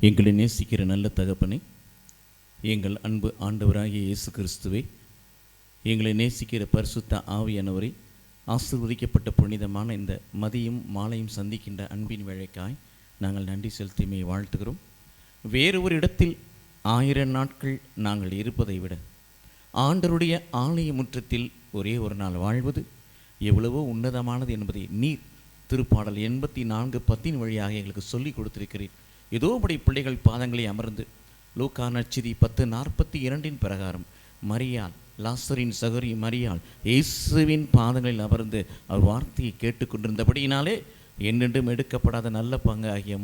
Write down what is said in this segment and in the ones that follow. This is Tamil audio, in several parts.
எங்களை நேசிக்கிற நல்ல தகப்பனே, எங்கள் அன்பு ஆண்டவராகிய இயேசு கிறிஸ்துவே, எங்களை நேசிக்கிற பரிசுத்த ஆவியானவரை, ஆசீர்வதிக்கப்பட்ட புனிதமான இந்த மதியம் மாலையும் சந்திக்கின்ற அன்பின் வேளைக்காய் நாங்கள் நன்றி செலுத்திமை வாழ்த்துகிறோம். வேறு ஒரு இடத்தில் 1000 நாட்கள் நாங்கள் இருப்பதை விட ஆண்டவருடைய ஆலய முற்றத்தில் ஒரே ஒரு நாள் வாழ்வது எவ்வளவோ உன்னதமானது என்பதை நீர் திருப்பாடல் 84:10 வழியாக எங்களுக்கு சொல்லிக் கொடுத்திருக்கிறீர். ஏதோபடி பிள்ளைகள் பாதங்களை அமர்ந்து லூக்கா நற்செய்தி 10:42 பிரகாரம் மரியாள், லாசரின் சகோதரி மரியாள் இயேசுவின் பாதங்களில் அமர்ந்து அவர் வார்த்தையை கேட்டுக்கொண்டிருந்தபடியினாலே என்றென்றும் எடுக்கப்படாத நல்ல பங்கு ஆகிய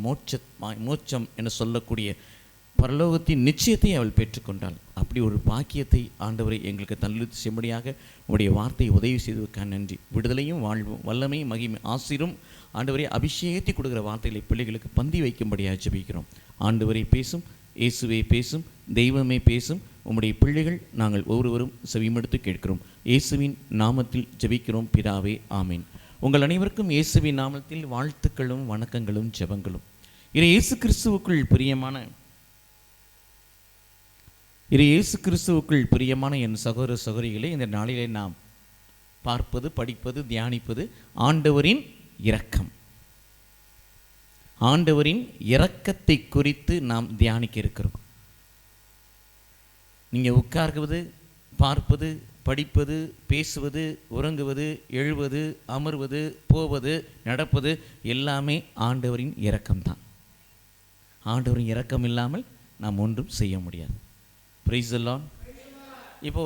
மோட்சம் என சொல்லக்கூடிய பரலோகத்தின் நிச்சயத்தை அவள் பெற்றுக்கொண்டாள். அப்படி ஒரு பாக்கியத்தை ஆண்டவரை எங்களுக்கு தள்ளித்து செம்படியாக உடைய வார்த்தையை உதவி செய்வதற்கான நன்றி. விடுதலையும் வாழ்வும் வல்லமையும் மகிமை ஆசிரும் ஆண்டவரை அபிஷேகத்தை கொடுக்குற வார்த்தைகளை பிள்ளைகளுக்கு பந்தி வைக்கும்படியாக ஜெபிக்கிறோம். ஆண்டவரை பேசும், இயேசுவை பேசும், தெய்வமே பேசும். உம்முடைய பிள்ளைகள் நாங்கள் ஒவ்வொருவரும் செவிமடுத்து கேட்கிறோம். இயேசுவின் நாமத்தில் ஜெபிக்கிறோம் பிதாவே, ஆமீன். உங்கள் அனைவருக்கும் இயேசுவின் நாமத்தில் வாழ்த்துக்களும் வணக்கங்களும் ஜெபங்களும். இயேசு கிறிஸ்துவுக்குள் பிரியமான என் சகோதர சகோதரிகளை, இந்த நாளிலே நாம் பார்ப்பது, படிப்பது, தியானிப்பது ஆண்டவரின் இரக்கம். ஆண்டவரின் இரக்கத்தை குறித்து நாம் தியானிக்க இருக்கிறோம். நீங்கள் உட்கார்வது, பார்ப்பது, படிப்பது, பேசுவது, உறங்குவது, எழுவது, அமர்வது, போவது, நடப்பது எல்லாமே ஆண்டவரின் இரக்கம்தான். ஆண்டவரின் இரக்கம் இல்லாமல் நாம் ஒன்றும் செய்ய முடியாது. Price the Lord. இப்போ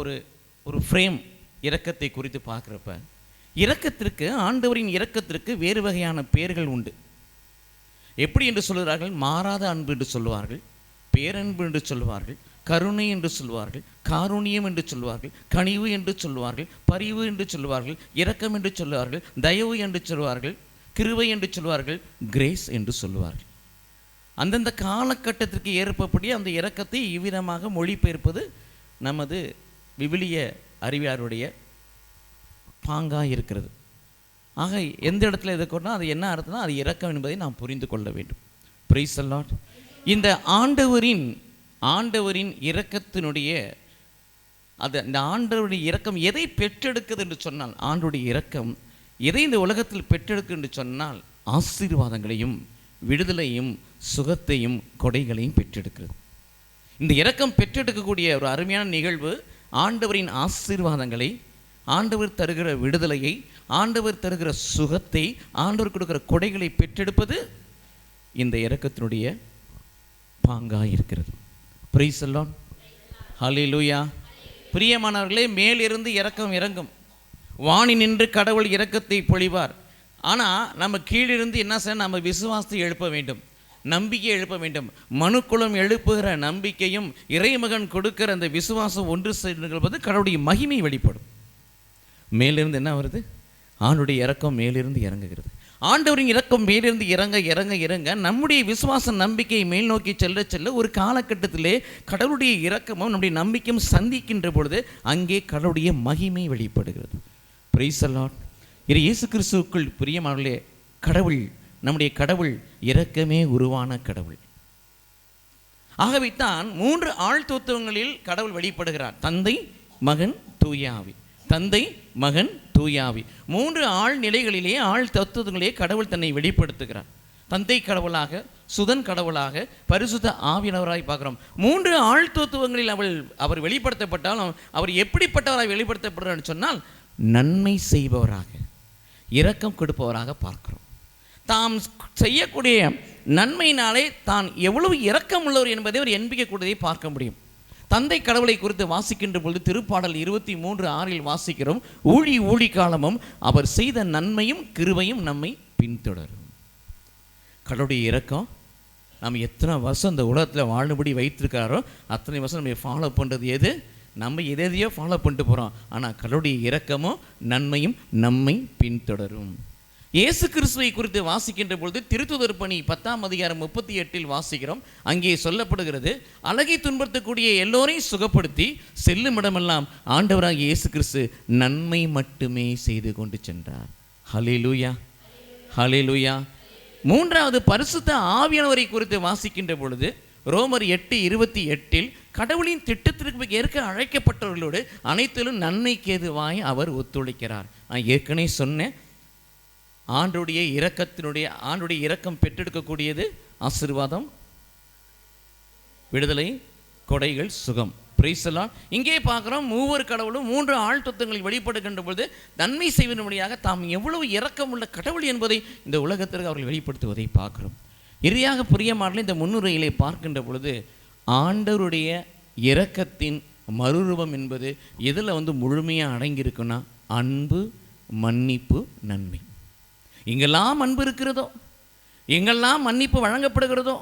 ஒரு ஃப்ரேம் இரக்கத்தை குறித்து பார்க்குறப்ப, இரக்கத்திற்கு, ஆண்டவரின் இரக்கத்திற்கு வேறு வகையான பெயர்கள் உண்டு. எப்படி என்று சொல்கிறார்கள்? மாறாத அன்பு என்று சொல்லுவார்கள், பேரன்பு என்று சொல்லுவார்கள், கருணை என்று சொல்வார்கள், காருண்யம் என்று சொல்வார்கள், கனிவு என்று சொல்வார்கள், பரிவு என்று சொல்வார்கள், இரக்கம் என்று சொல்வார்கள், தயவு என்று சொல்வார்கள், கிருபை என்று சொல்வார்கள், கிரேஸ் என்று சொல்வார்கள். அந்தந்த காலகட்டத்திற்கு ஏற்பப்படி அந்த இரக்கத்தை இவ்விதமாக மொழிபெயர்ப்பது நமது விவிலிய அறிவியாருடைய பாங்காக இருக்கிறது. ஆக எந்த இடத்துல இதை கொண்டா அது என்ன அர்த்தம்னா அது இரக்கம் என்பதை நாம் புரிந்து கொள்ள வேண்டும். Praise the Lord. இந்த ஆண்டவரின் இரக்கத்தினுடைய இந்த ஆண்டவருடைய இரக்கம் எதை பெற்றெடுக்குது என்று சொன்னால், ஆண்டவருடைய இரக்கம் எதை இந்த உலகத்தில் பெற்றெடுக்கு என்று சொன்னால் ஆசீர்வாதங்களையும் விடுதலையும் சுகத்தையும் கொடைகளையும் பெற்றெடுக்கிறது. இந்த இரக்கம் பெற்றெடுக்கக்கூடிய ஒரு அருமையான நிகழ்வு ஆண்டவரின் ஆசீர்வாதங்களை, ஆண்டவர் தருகிற விடுதலையை, ஆண்டவர் தருகிற சுகத்தை, ஆண்டவர் கொடுக்கிற கொடைகளை பெற்றெடுப்பது இந்த இரக்கத்தினுடைய பாங்காக இருக்கிறது. Praise the Lord. ஹல்லேலூயா. பிரியமானவர்களே, மேலிருந்து இரக்கம் இறங்கும். வானி நின்று கடவுள் இரக்கத்தை பொழிவார். ஆனால் நம்ம கீழிருந்து என்ன செய்ய, நம்ம விசுவாசத்தை எழுப்ப வேண்டும், நம்பிக்கையை எழுப்ப வேண்டும். மனுக்குளம் எழுப்புகிற நம்பிக்கையும் இறைமகன் கொடுக்கிற அந்த விசுவாசம் ஒன்று சேர்ந்து கடவுளுடைய மகிமை வெளிப்படும். மேலிருந்து என்ன வருது? ஆண்டுடைய இரக்கம் மேலிருந்து இறங்குகிறது. ஆண்டவரின் இரக்கம் மேலிருந்து இறங்க இறங்க இறங்க நம்முடைய விசுவாச நம்பிக்கை மேல் நோக்கி செல்ல செல்ல ஒரு காலகட்டத்திலே கடவுளுடைய இரக்கமும் நம்முடைய நம்பிக்கையும் சந்திக்கின்ற பொழுது அங்கே கடவுளுடைய மகிமை வெளிப்படுகிறது. Price the Lord. இயேசு கிறிஸ்துவுக்குள் பிரியமானவர்களே, கடவுள், நம்முடைய கடவுள் இரக்கமே உருவான கடவுள். ஆகவே தான் 3 ஆழ்த்துவங்களில் கடவுள் வெளிப்படுகிறார். தந்தை, மகன், தூய ஆவி. தந்தை, மகன், தூய ஆவி. 3 ஆழ் நிலைகளிலே, ஆழ் தத்துவங்களிலே கடவுள் தன்னை வெளிப்படுத்துகிறார். தந்தை கடவுளாக, சுதன் கடவுளாக, பரிசுத்த ஆவியானவராய் பார்க்கிறோம். 3 ஆழ்த்துவங்களில் அவர் வெளிப்படுத்தப்பட்டாலும் அவர் எப்படிப்பட்டவராய் வெளிப்படுத்தப்படுறார் சொன்னால் நன்மை செய்பவராக, இரக்கம் கொடுப்பவராக பார்க்கிறோம். தாம் செய்யக்கூடிய நன்மையினாலே தான் எவ்வளவு இரக்கம் உள்ளவர் என்பதை அவர் எண்பிக்கக்கூடியதை பார்க்க முடியும். தந்தை கடவுளை குறித்து வாசிக்கின்ற பொழுது திருப்பாடல் 23:6 வாசிக்கிறோம், ஊழி காலமும் அவர் செய்த நன்மையும் கிருபையும் நம்மை பின்தொடரும். கடவுளுடைய இரக்கம் நம்ம எத்தனை வருஷம் இந்த உலகத்தில் வாழும்படி வைத்திருக்காரோ அத்தனை வருஷம் நம்ம ஃபாலோ பண்ணுறது எது? நம்ம எதையோ ஃபாலோ பண்ணிட்டு போகிறோம். ஆனால் கடவுளுடைய இரக்கமும் நன்மையும் நம்மை பின்தொடரும். இயேசு கிறிஸ்துவை குறித்து வாசிக்கின்ற பொழுது திருத்துதர் பணி 10:38 வாசிக்கிறோம். அங்கே சொல்லப்படுகிறது, அழகை துன்படுத்தக்கூடிய எல்லோரையும் சுகப்படுத்தி செல்லும் இடமெல்லாம் ஆண்டவராக இயேசு கிறிஸ்து நன்மை மட்டுமே செய்து கொண்டு சென்றார். ஹல்லேலூயா, ஹல்லேலூயா. மூன்றாவது பரிசுத்த ஆவியானவரை குறித்து வாசிக்கின்ற பொழுது ரோமர் 8:28 கடவுளின் திட்டத்திற்கு ஏற்க அழைக்கப்பட்டவர்களோடு அனைத்திலும் நன்மைக்கு ஏதுவாய் அவர் ஒத்துழைக்கிறார். நான் ஏற்கனவே சொன்னேன், ஆண்டுடைய இரக்கம் பெற்றெடுக்கக்கூடியது ஆசீர்வாதம், விடுதலை, கொடைகள், சுகம். Price the Lord. இங்கே பார்க்குறோம், மூவர் கடவுளும் 3 ஆழ்த்தத்துவங்களை வெளிப்படுகின்ற பொழுது நன்மை செய்வதன் வழியாக தாம் எவ்வளவு இரக்கம் உள்ள கடவுள் என்பதை இந்த உலகத்திற்கு அவர்கள் வெளிப்படுத்துவதை பார்க்குறோம். இறுதியாக பிரியமானவர்களே, இந்த முன்னுரையிலே பார்க்கின்ற பொழுது ஆண்டவருடைய இரக்கத்தின் மறுரூபம் என்பது இதில் முழுமையாக அடங்கியிருக்குன்னா அன்பு, மன்னிப்பு, நன்மை. எங்கெல்லாம் அன்பு இருக்கிறதோ, எங்கெல்லாம் மன்னிப்பு வழங்கப்படுகிறதோ,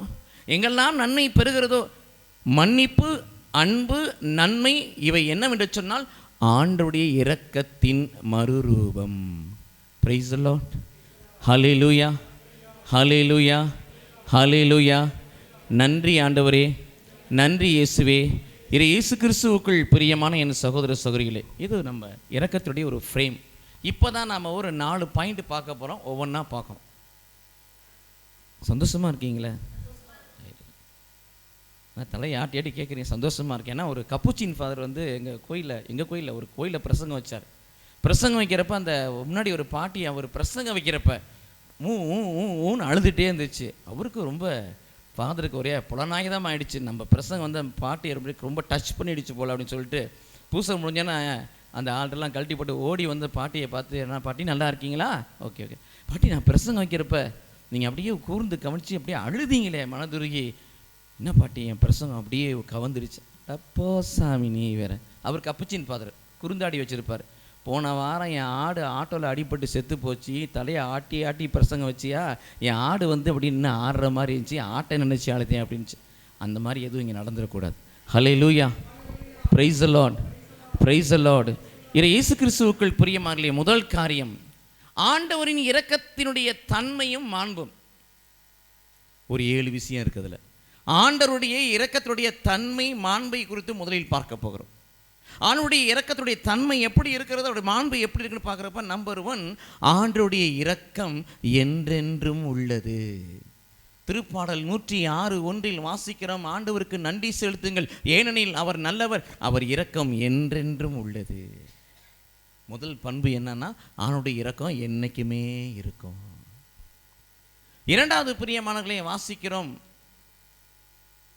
எங்கெல்லாம் நன்மை பெறுகிறதோ, மன்னிப்பு, அன்பு, நன்மை இவை என்னவென்று சொன்னால் ஆண்டவருடைய இரக்கத்தின் மறுரூபம். Praise the Lord. Hallelujah, hallelujah, hallelujah. நன்றி ஆண்டவரே, நன்றி இயேசுவே. இது இயேசு கிறிஸ்துவுக்குள் பிரியமான என் சகோதர சகோதரிகளே, இது நம்ம இரக்கத்துடைய ஒரு ஃப்ரேம். இப்போ தான் நாம் ஒரு 4 பாயிண்ட் பார்க்க போகிறோம், ஒவ்வொன்றா பார்க்கணும். சந்தோஷமாக இருக்கீங்களே? நான் தலையை ஆட்டி கேட்குறீங்க, சந்தோஷமாக இருக்கேன். ஏன்னா ஒரு கப்புச்சின் ஃபாதர் எங்கள் கோயிலில் ஒரு கோயிலில் பிரசங்கம் வச்சார். பிரசங்கம் வைக்கிறப்ப அந்த முன்னாடி ஒரு பாட்டி அவர் பிரசங்கம் வைக்கிறப்ப ஊன்னு அழுதுகிட்டே இருந்துச்சு. அவருக்கு ரொம்ப ஃபாதருக்கு ஒரே புலனாயுதம் ஆகிடுச்சு. நம்ம பிரசங்கம் பாட்டி ரொம்ப டச் பண்ணிடுச்சு போல் அப்படின்னு சொல்லிட்டு பூசை முடிஞ்சோன்னா அந்த ஆள்கிட்டலாம் கழட்டி போட்டு ஓடி பாட்டியை பார்த்து, என்ன பாட்டி நல்லா இருக்கீங்களா? ஓகே ஓகே பாட்டி, நான் பிரசங்கம் வைக்கிறப்ப நீங்கள் அப்படியே கூர்ந்து கவனித்து அப்படியே அழுதிங்களே மனதுருகி. என்ன பாட்டி, என் பிரசங்கம் அப்படியே கவர்ந்துருச்சு. அப்போ சாமி நீ வேற. அவர் கப்புச்சின் ஃபாதர், குறுந்தாடி வச்சுருப்பார். போன வாரம் என் ஆடு ஆட்டோவில் அடிபட்டு செத்து போச்சு, தலையை ஆட்டி ஆட்டி பிரசங்கம் வச்சியா, என் ஆடு அப்படி இன்னும் ஆடுற மாதிரி இருந்துச்சு, ஆட்டை நினச்சி அழுத்தேன் அப்படின்ச்சு. அந்த மாதிரி எதுவும் இங்கே நடந்துடக்கூடாது. Hallelujah, praise the Lord, praise the Lord. இயேசு கிறிஸ்துவுக்குள் பிரியமானவர்களே, முதல் காரியம் ஆண்டவரின் இரக்கத்தினுடைய தன்மையும் மாண்பும். ஒரு 7 விஷயம் இருக்குதுல. ஆண்டவருடைய இரக்கத்துடைய தன்மை மாண்பை குறித்து முதலில் பார்க்க போகிறோம். ஆண்டவருடைய இரக்கத்துடைய தன்மை எப்படி இருக்கிறது, அவருடைய மாண்பு எப்படி இருக்குன்னு பார்க்குறப்ப நம்பர் 1, ஆண்டவருடைய இரக்கம் என்றென்றும் உள்ளது. திருப்பாடல் 106:1 வாசிக்கிறோம், ஆண்டவருக்கு நன்றி செலுத்துங்கள், ஏனெனில் அவர் நல்லவர், அவர் இரக்கம் என்றென்றும் உள்ளது. முதல் பண்பு என்னன்னா, ஆண்டவருடைய இரக்கம் என்னைக்குமே இருக்கும். இரண்டாவது பிரியமானவர்களை வாசிக்கிறோம்,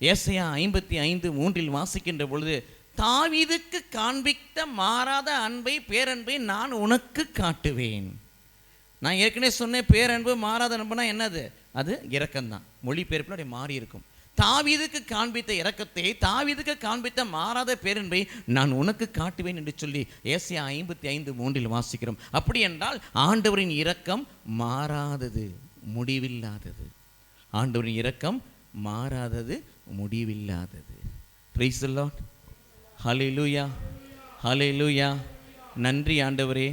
ஏசாயா 55:3 வாசிக்கின்ற பொழுது, தாவீதுக்கு காண்பித்த மாறாத அன்பை, பேரன்பை நான் உனக்கு காட்டுவேன். நான் ஏற்கனவே சொன்னேன், பேரன்பு மாறாத அன்புனா என்னது? அது இரக்கம்தான். மொழிபெயர்ப்பில் அப்படி மாறி இருக்கும். தாவீதுக்கு காண்பித்த இரக்கத்தை, தாவீதுக்கு காண்பித்த மாறாத பேரன்பை நான் உனக்கு காட்டுவேன் என்று சொல்லி ஏசாயா 55:3 வாசிக்கிறோம். அப்படி என்றால் ஆண்டவரின் இரக்கம் மாறாதது, முடிவில்லாதது. ஆண்டவரின் இரக்கம் மாறாதது, முடிவில்லாதது. Price the Lord. Hallelujah, hallelujah. நன்றி ஆண்டவரே.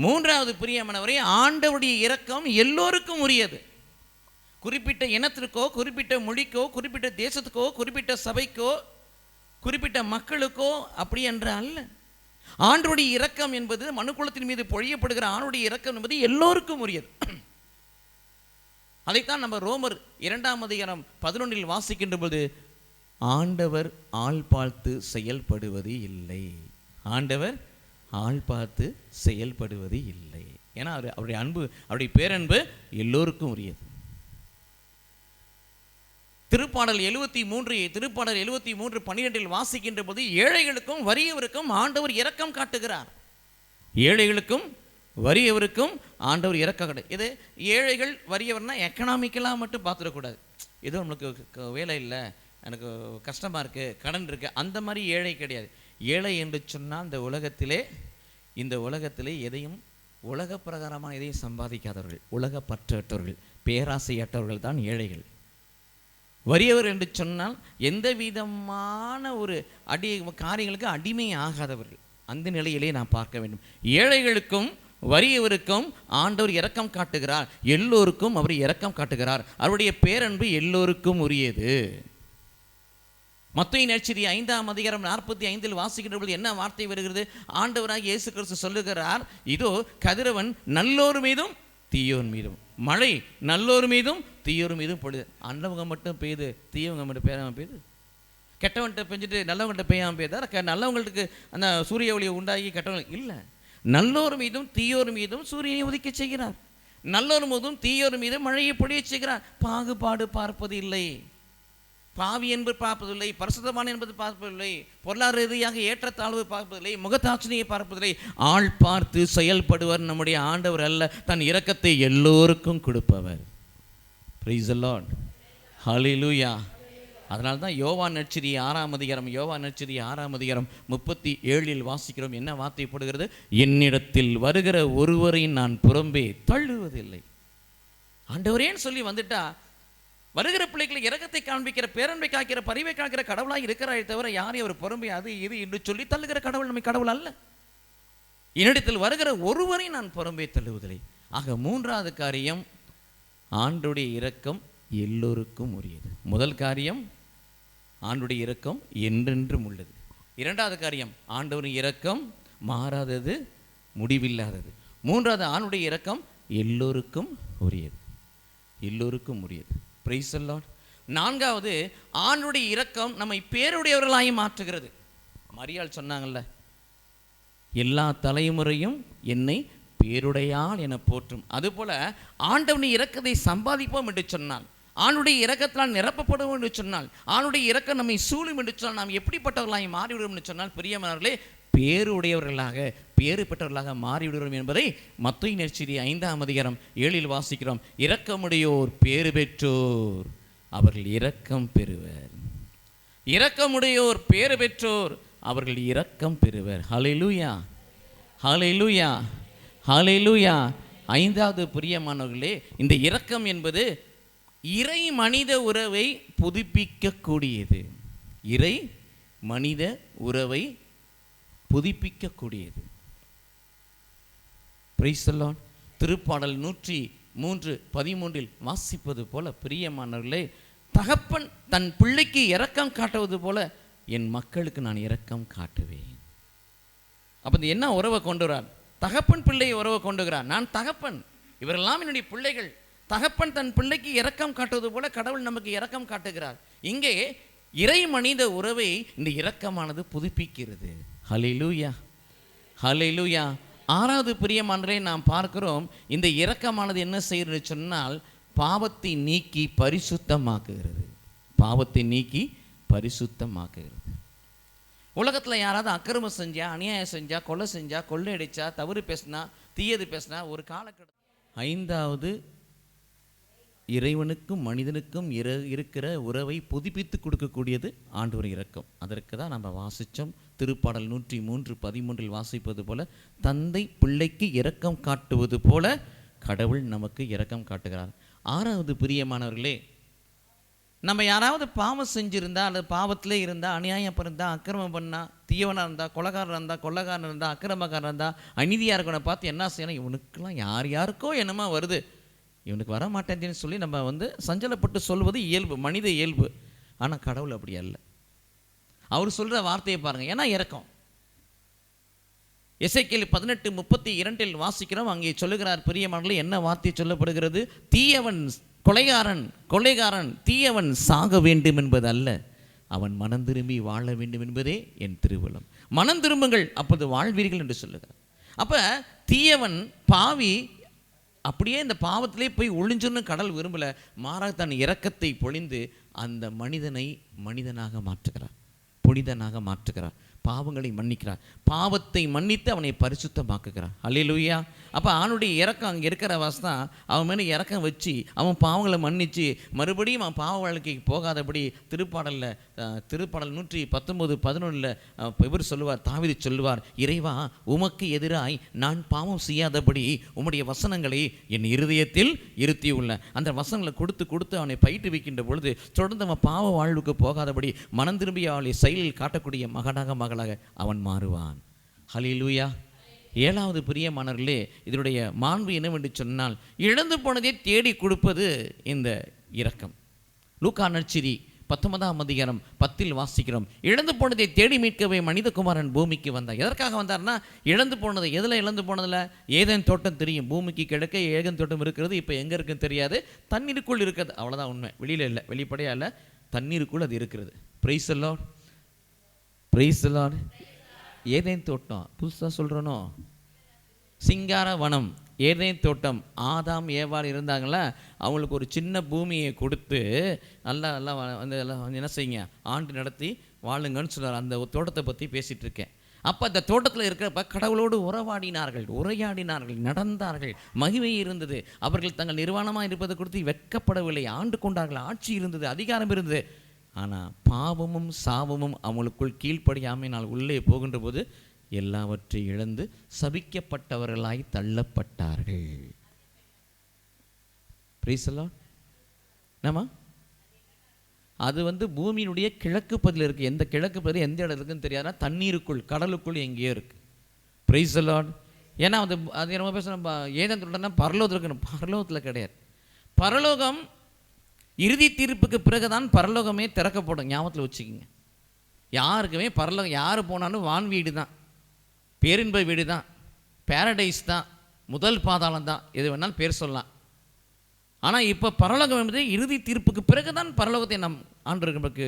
மூன்றாவது பிரியமானவரே, ஆண்டவருடைய இரக்கம் எல்லோருக்கும் உரியது. குறிப்பிட்ட இனத்திற்கோ, குறிப்பிட்ட மொழிக்கோ, குறிப்பிட்ட தேசத்துக்கோ, குறிப்பிட்ட சபைக்கோ, குறிப்பிட்ட மக்களுக்கோ அப்படி என்ற அல்ல. ஆண்டவருடைய இரக்கம் என்பது, மனுக்குலத்தின் மீது பொழியப்படுகிற ஆண்டவருடைய இரக்கம் என்பது எல்லோருக்கும் உரியது. அதைத்தான் நம்ம ரோமர் 2:11 வாசிக்கின்ற போது, ஆண்டவர் ஆள் பார்த்து செயல்படுவது இல்லை. ஆண்டவர் ஆள் பார்த்து செயல்படுவது இல்லை. ஏன்னா அவருடைய அன்பு, அவருடைய பேரன்பு எல்லோருக்கும் உரியது. திருப்பாடல் 73:12 வாசிக்கின்ற போது, ஏழைகளுக்கும் வறியவருக்கும் ஆண்டவர் இரக்கம் காட்டுகிறார். ஏழைகளுக்கும் வறியவருக்கும் ஆண்டவர் இரக்கம் காட்டு. இது ஏழைகள் வறியவர்னா எக்கனாமிக்கலாக மட்டும் பார்த்துடக்கூடாது. ஏதோ நம்மளுக்கு வேலை இல்லை, எனக்கு கஷ்டமாக இருக்குது, கடன் இருக்குது, அந்த மாதிரி ஏழை கிடையாது. ஏழை என்று சொன்னால் இந்த உலகத்திலே எதையும் உலக பிரகாரமாக எதையும் சம்பாதிக்காதவர்கள், உலக பற்றற்றவர்கள், பேராசையற்றவர்கள் தான் ஏழைகள். வறியவர் என்று சொன்னால் எந்த விதமான ஒரு காரியங்களுக்கு அடிமை ஆகாதவர்கள். அந்த நிலையிலே நான் பார்க்க வேண்டும். ஏழைகளுக்கும் வறியவருக்கும் ஆண்டவர் இரக்கம் காட்டுகிறார். எல்லோருக்கும் அவர் இரக்கம் காட்டுகிறார். அவருடைய பேரன்பு எல்லோருக்கும் உரியது. மத்தேயு நற்செய்தி 5:45 வாசிக்கின்ற பொழுது என்ன வார்த்தை வருகிறது? ஆண்டவராக இயேசு கிறிஸ்து சொல்லுகிறார், இதோ கதிரவன் நல்லோர் மீதும் தீயோர் மீதும். மழை நல்லோர் மீதும் தீயோர் மீதும் பொழுது. நல்லவங்க மட்டும் பெய்யுது, தீயவங்க மட்டும் பெய்யாமல் பெய்யுது. கெட்டவன்கிட்ட பெஞ்சிட்டு நல்லவங்கள்ட்ட பெய்யாமல் பெய்யுதா? நல்லவங்களுக்கு அந்த சூரிய ஒளியை உண்டாகி கெட்டவங்க இல்லை. நல்லோர் மீதும் தீயோர் மீதும் சூரியனை உதிக்க செய்கிறார். நல்லோர் மீதும் தீயோர் மீதும் மழையை பொழிய செய்கிறார். பாகுபாடு பார்ப்பது இல்லை. பாவி என்பது பார்ப்பதில்லை, பரிசுத்தமான என்பது பார்ப்பதில்லை, பொருளாதார ரீதியாக ஏற்றத்தாழ்வு பார்ப்பதில்லை, முகத்தாட்சியை பார்ப்பதில்லை. ஆள் பார்த்து செயல்படுவர் நம்முடைய ஆண்டவர் அல்ல, தன் இரக்கத்தை எல்லோருக்கும் கொடுப்பவர். பிரைஸ் தி லார்ட், ஹல்லேலூயா. அதனால தான் யோவான் நற்செய்தி 6 அதிகாரம் 37 வாசிக்கிறோம். என்ன வார்த்தை போடுகிறது? என்னிடத்தில் வருகிற ஒருவரை நான் புறம்பே தள்ளுவதில்லை. ஆண்டவரேன்னு சொல்லி வந்துட்டா வருகிற பிள்ளைகளை இரக்கத்தை காண்பிக்கிற, பேரன்பை காக்கிற, பரிவை காக்கிற கடவுளாக இருக்கிறாரே தவிர யாரையும் அவர் புறம்பே அது இது என்று சொல்லி தள்ளுகிற கடவுள் நம்ம கடவுள் அல்ல. என்னிடத்தில் வருகிற ஒருவரை நான் புறம்பே தள்ளுவதில்லை. ஆக 3வது காரியம், ஆண்டுடைய இரக்கம் எல்லோருக்கும் உரியது. முதல் காரியம், ஆண்டுடைய இரக்கம் என்றென்றும் உள்ளது. 2வது காரியம், ஆண்டவரின் இரக்கம் மாறாதது, முடிவில்லாதது. 3வது, ஆண்டுடைய இரக்கம் எல்லோருக்கும் உரியது, எல்லோருக்கும் உரியது. Price the Lord. 4வது, ஆண்டுடைய இரக்கம் நம்மை பேருடையவர்களாய் மாற்றுகிறது. மரியாள் சொன்னாங்கல்ல, எல்லா தலைமுறையும் என்னை பேருடையாள் என போற்றும். அதுபோல ஆண்டவனின் இரக்கத்தை சம்பாதிப்போம் என்று சொன்னால், ஆணுடைய இரக்கத்தால் நிரப்பப்படுவோம் என்று சொன்னால், ஆணுடைய இரக்கம் நம்மை சூழும் என்று சொன்னால், நாம் எப்படிப்பட்டவர்களாக மாறிவிடுவோம் என்று சொன்னால், பிரியமானவர்களே, பேருடையவர்களாக, பேறு பெற்றவர்களாக மாறிவிடுவோம் என்பதை மத்தேயு நற்செய்தி 5 அதிகாரம் 7 வாசிக்கிறோம். இரக்கமுடையோர் பேறு பெற்றோர், அவர்கள் இரக்கம் பெறுவர். இரக்கமுடையோர் பேறு பெற்றோர், அவர்கள் இரக்கம் பெறுவர். ஹல்லேலூயா, ஹல்லேலூயா, ஹல்லேலூயா. 5வது பிரியமானவர்களே, இந்த இரக்கம் என்பது இறை மனித உறவை புதுப்பிக்கக்கூடியது. இறை மனித உறவை புதுப்பிக்கக்கூடியது. Price the Lord. திருப்பாடல் 103:13 வாசிப்பது போல, பிரியமானவர்களே, தகப்பன் தன் பிள்ளைக்கு இரக்கம் காட்டுவது போல என் மக்களுக்கு நான் இரக்கம் காட்டுவேன். அப்போ என்ன உறவை கொண்டு வரார்? தகப்பன் பிள்ளை உறவை கொண்டு வரார். நான் தகப்பன், இவரெல்லாம் என்னுடைய பிள்ளைகள். தகப்பன் தன் பிள்ளைக்கு இரக்கம் காட்டுவது போல கடவுள் நமக்கு இரக்கம் காட்டுகிறார். இங்கே இறை மனித உறவை இந்த இரக்கமானது புதுப்பிக்கிறது. ஹல்லேலூயா, ஹல்லேலூயா. 6வது பிரியமானவர்களே, நாம் பார்க்கிறோம், இந்த இரக்கமானது என்ன செய்கிறது சொன்னால், பாவத்தை நீக்கி பரிசுத்தமாக்குகிறது. பாவத்தை நீக்கி பரிசுத்தமாக்குகிறது. உலகத்தில் யாராவது அக்கிரமம் செஞ்சா, அநியாயம் செஞ்சா, கொலை செஞ்சா, கொள்ளையடிச்சா, தவறு பேசினா, தீயது பேசினா, ஒரு காலகட்டம் 5வது இறைவனுக்கும் மனிதனுக்கும் இருக்கிற உறவை புதுப்பித்து கொடுக்கக்கூடியது ஆண்டவர் இரக்கம். அதற்கு தான் நம்ம வாசித்தோம். திருப்பாடல் 103:13 வாசிப்பது போல, தந்தை பிள்ளைக்கு இரக்கம் காட்டுவது போல கடவுள் நமக்கு இரக்கம் காட்டுகிறார். 6வது பிரியமானவர்களே, நம்ம யாராவது பாவம் செஞ்சுருந்தா, அல்லது பாவத்திலே இருந்தால், அநியாயம் இருந்தால், அக்கிரமம் பண்ணால், தீயவனாக இருந்தால், கொலைகாரன் இருந்தால், கொள்ளைக்காரன் இருந்தால், அக்கிரமக்காரன் இருந்தால், அநீதியாக இருக்கவனை பார்த்து என்ன செய்யணும்? இவனுக்கெல்லாம் யாருக்கோ என்னமா வருது, இவனுக்கு வர மாட்டேன்னு சொல்லி நம்ம சஞ்சலப்பட்டு சொல்வது இயல்பு, மனித இயல்பு. ஆனால் கடவுள் அப்படி அல்ல. அவர் சொல்கிற வார்த்தையை பாருங்கள், ஏன்னா இரக்கம். எசேக்கியேல் 18:32 வாசிக்கிறோம். அங்கே சொல்லுகிறார், பிரியமானவர்களே, என்ன வார்த்தை சொல்லப்படுகிறது? தீயவன் கொலைகாரன் தீயவன் சாக வேண்டும் என்பது அல்ல, அவன் மனம் திரும்பி வாழ வேண்டும் என்பதே என் திருவுளம். மனம் திரும்புங்கள், அப்போது வாழ்வீர்கள் என்று சொல்லுகிறார். அப்போ தீயவன், பாவி, அப்படியே இந்த பாவத்திலே போய் ஒளிஞ்சுன்னு கடல் விரும்பலை. மாறாக தன் இரக்கத்தை பொழிந்து அந்த மனிதனை மனிதனாக மாற்றுகிறார், புனிதனாக மாற்றுகிறார், பாவங்களை மன்னிக்கிறார், பாவத்தை மன்னித்து அவனை பரிசுத்தமாக்குகிறார். அல்லேலூயா. அப்போ அவனுடைய இரக்கம் அங்கே இருக்கிற தான் அவன் மேலே இரக்கம் வச்சு அவன் பாவங்களை மன்னித்து மறுபடியும் அவன் பாவ வாழ்க்கைக்கு போகாதபடி திருப்பாடல் 119:11 இவர் சொல்லுவார், தாவீது சொல்லுவார், இறைவா, உமக்கு எதிராய் நான் பாவம் செய்யாதபடி உம்முடைய வசனங்களை என் இருதயத்தில் இருத்தியுள்ள. அந்த வசனங்களை கொடுத்து அவனை பயிற்றுவிக்கின்ற பொழுது தொடர்ந்து அவன் பாவ வாழ்வுக்கு போகாதபடி மனம் திரும்பி அவளை செயலில் காட்டக்கூடிய மகனாக அவன் மாறுவான். ஹல்லேலூயா. 7வது பிரியமானவர்களே, இதனுடைய மாண்பு என்னவென்று சொன்னால், இழந்து போனதை தேடி கொடுப்பது இந்த இரக்கம். லூக்கா நற்செய்தி 19ஆம் அதிகாரம் 10 வாசிக்கிறோம். இழந்து போனதை தேடி மீட்கவே மனிதகுமாரன் பூமிக்கு வந்தார். எதற்காக வந்தார்னா, இழந்து போனது. எதில் இழந்து போனதில்? ஏதேன் தோட்டம் தெரியும், பூமிக்கு கிழக்க ஏதேன் தோட்டம் இருக்கிறது. இப்போ எங்கே இருக்குன்னு தெரியாது, தண்ணீருக்குள் இருக்கிறது, அவ்வளோதான் உண்மை. வெளியில் இல்லை, வெளிப்படையாக இல்லை, தண்ணீருக்குள் அது இருக்கிறது. Praise the Lord, praise the Lord. Eden தோட்டம் புதுசாக சொல்கிறனோ, சிங்கார வனம், ஏதேன் தோட்டம். ஆதாம் ஏவாள் இருந்தாங்களா, அவங்களுக்கு ஒரு சின்ன பூமியை கொடுத்து நல்லா வந்து எல்லாம் என்ன செய்யுங்க, ஆண்டு நடத்தி வாழுங்கன்னு சொல்கிறார். அந்த தோட்டத்தை பற்றி பேசிகிட்டு இருக்கேன். அப்போ அந்த தோட்டத்தில் இருக்கிறப்ப கடவுளோடு உரையாடினார்கள், நடந்தார்கள், மகிமை இருந்தது. அவர்கள் தங்கள் நிர்வாணமாக இருப்பதை கொடுத்து வெட்கப்படவில்லை, ஆண்டு கொண்டார்கள், ஆட்சி இருந்தது, அதிகாரம் இருந்தது. ஆனால் பாவமும் சாபமும் அவங்களுக்குள் கீழ்ப்படியாமல் நான் உள்ளே போகின்ற போது எல்லாவற்றையும் இழந்து சபிக்கப்பட்டவர்களாய் தள்ளப்பட்டார்கள். Price the Lord. என்னம்மா, அது வந்து பூமியினுடைய கிழக்கு பகுதியில் இருக்குது. எந்த கிழக்கு பகுதி எந்த இடம் இருக்குன்னு தெரியாதுன்னா, தண்ணீருக்குள், கடலுக்குள் எங்கேயோ இருக்குது. Praise the Lord. ஏன்னா அது ரொம்ப பேசணும், ஏதேன் தோட்டம்னா பரலோகத்தில் இருக்கணும். பரலோகத்தில் கிடையாது. பரலோகம் இறுதி தீர்ப்புக்கு பிறகுதான் பரலோகமே திறக்கப்படும். ஞாபகத்தில் வச்சுக்கிங்க. யாருக்குமே பரலோகம், யார் போனாலும் வான் வீடு தான், பேரின்ப வீடு தான், பேரடைஸ் தான், முதல் பாதாளம் தான், எது வேணாலும் பேர் சொல்லலாம். ஆனால் இப்போ பரலோகம் என்பது இறுதி தீர்ப்புக்கு பிறகு தான் பரலோகத்தை நம் ஆண்டவர் நமக்கு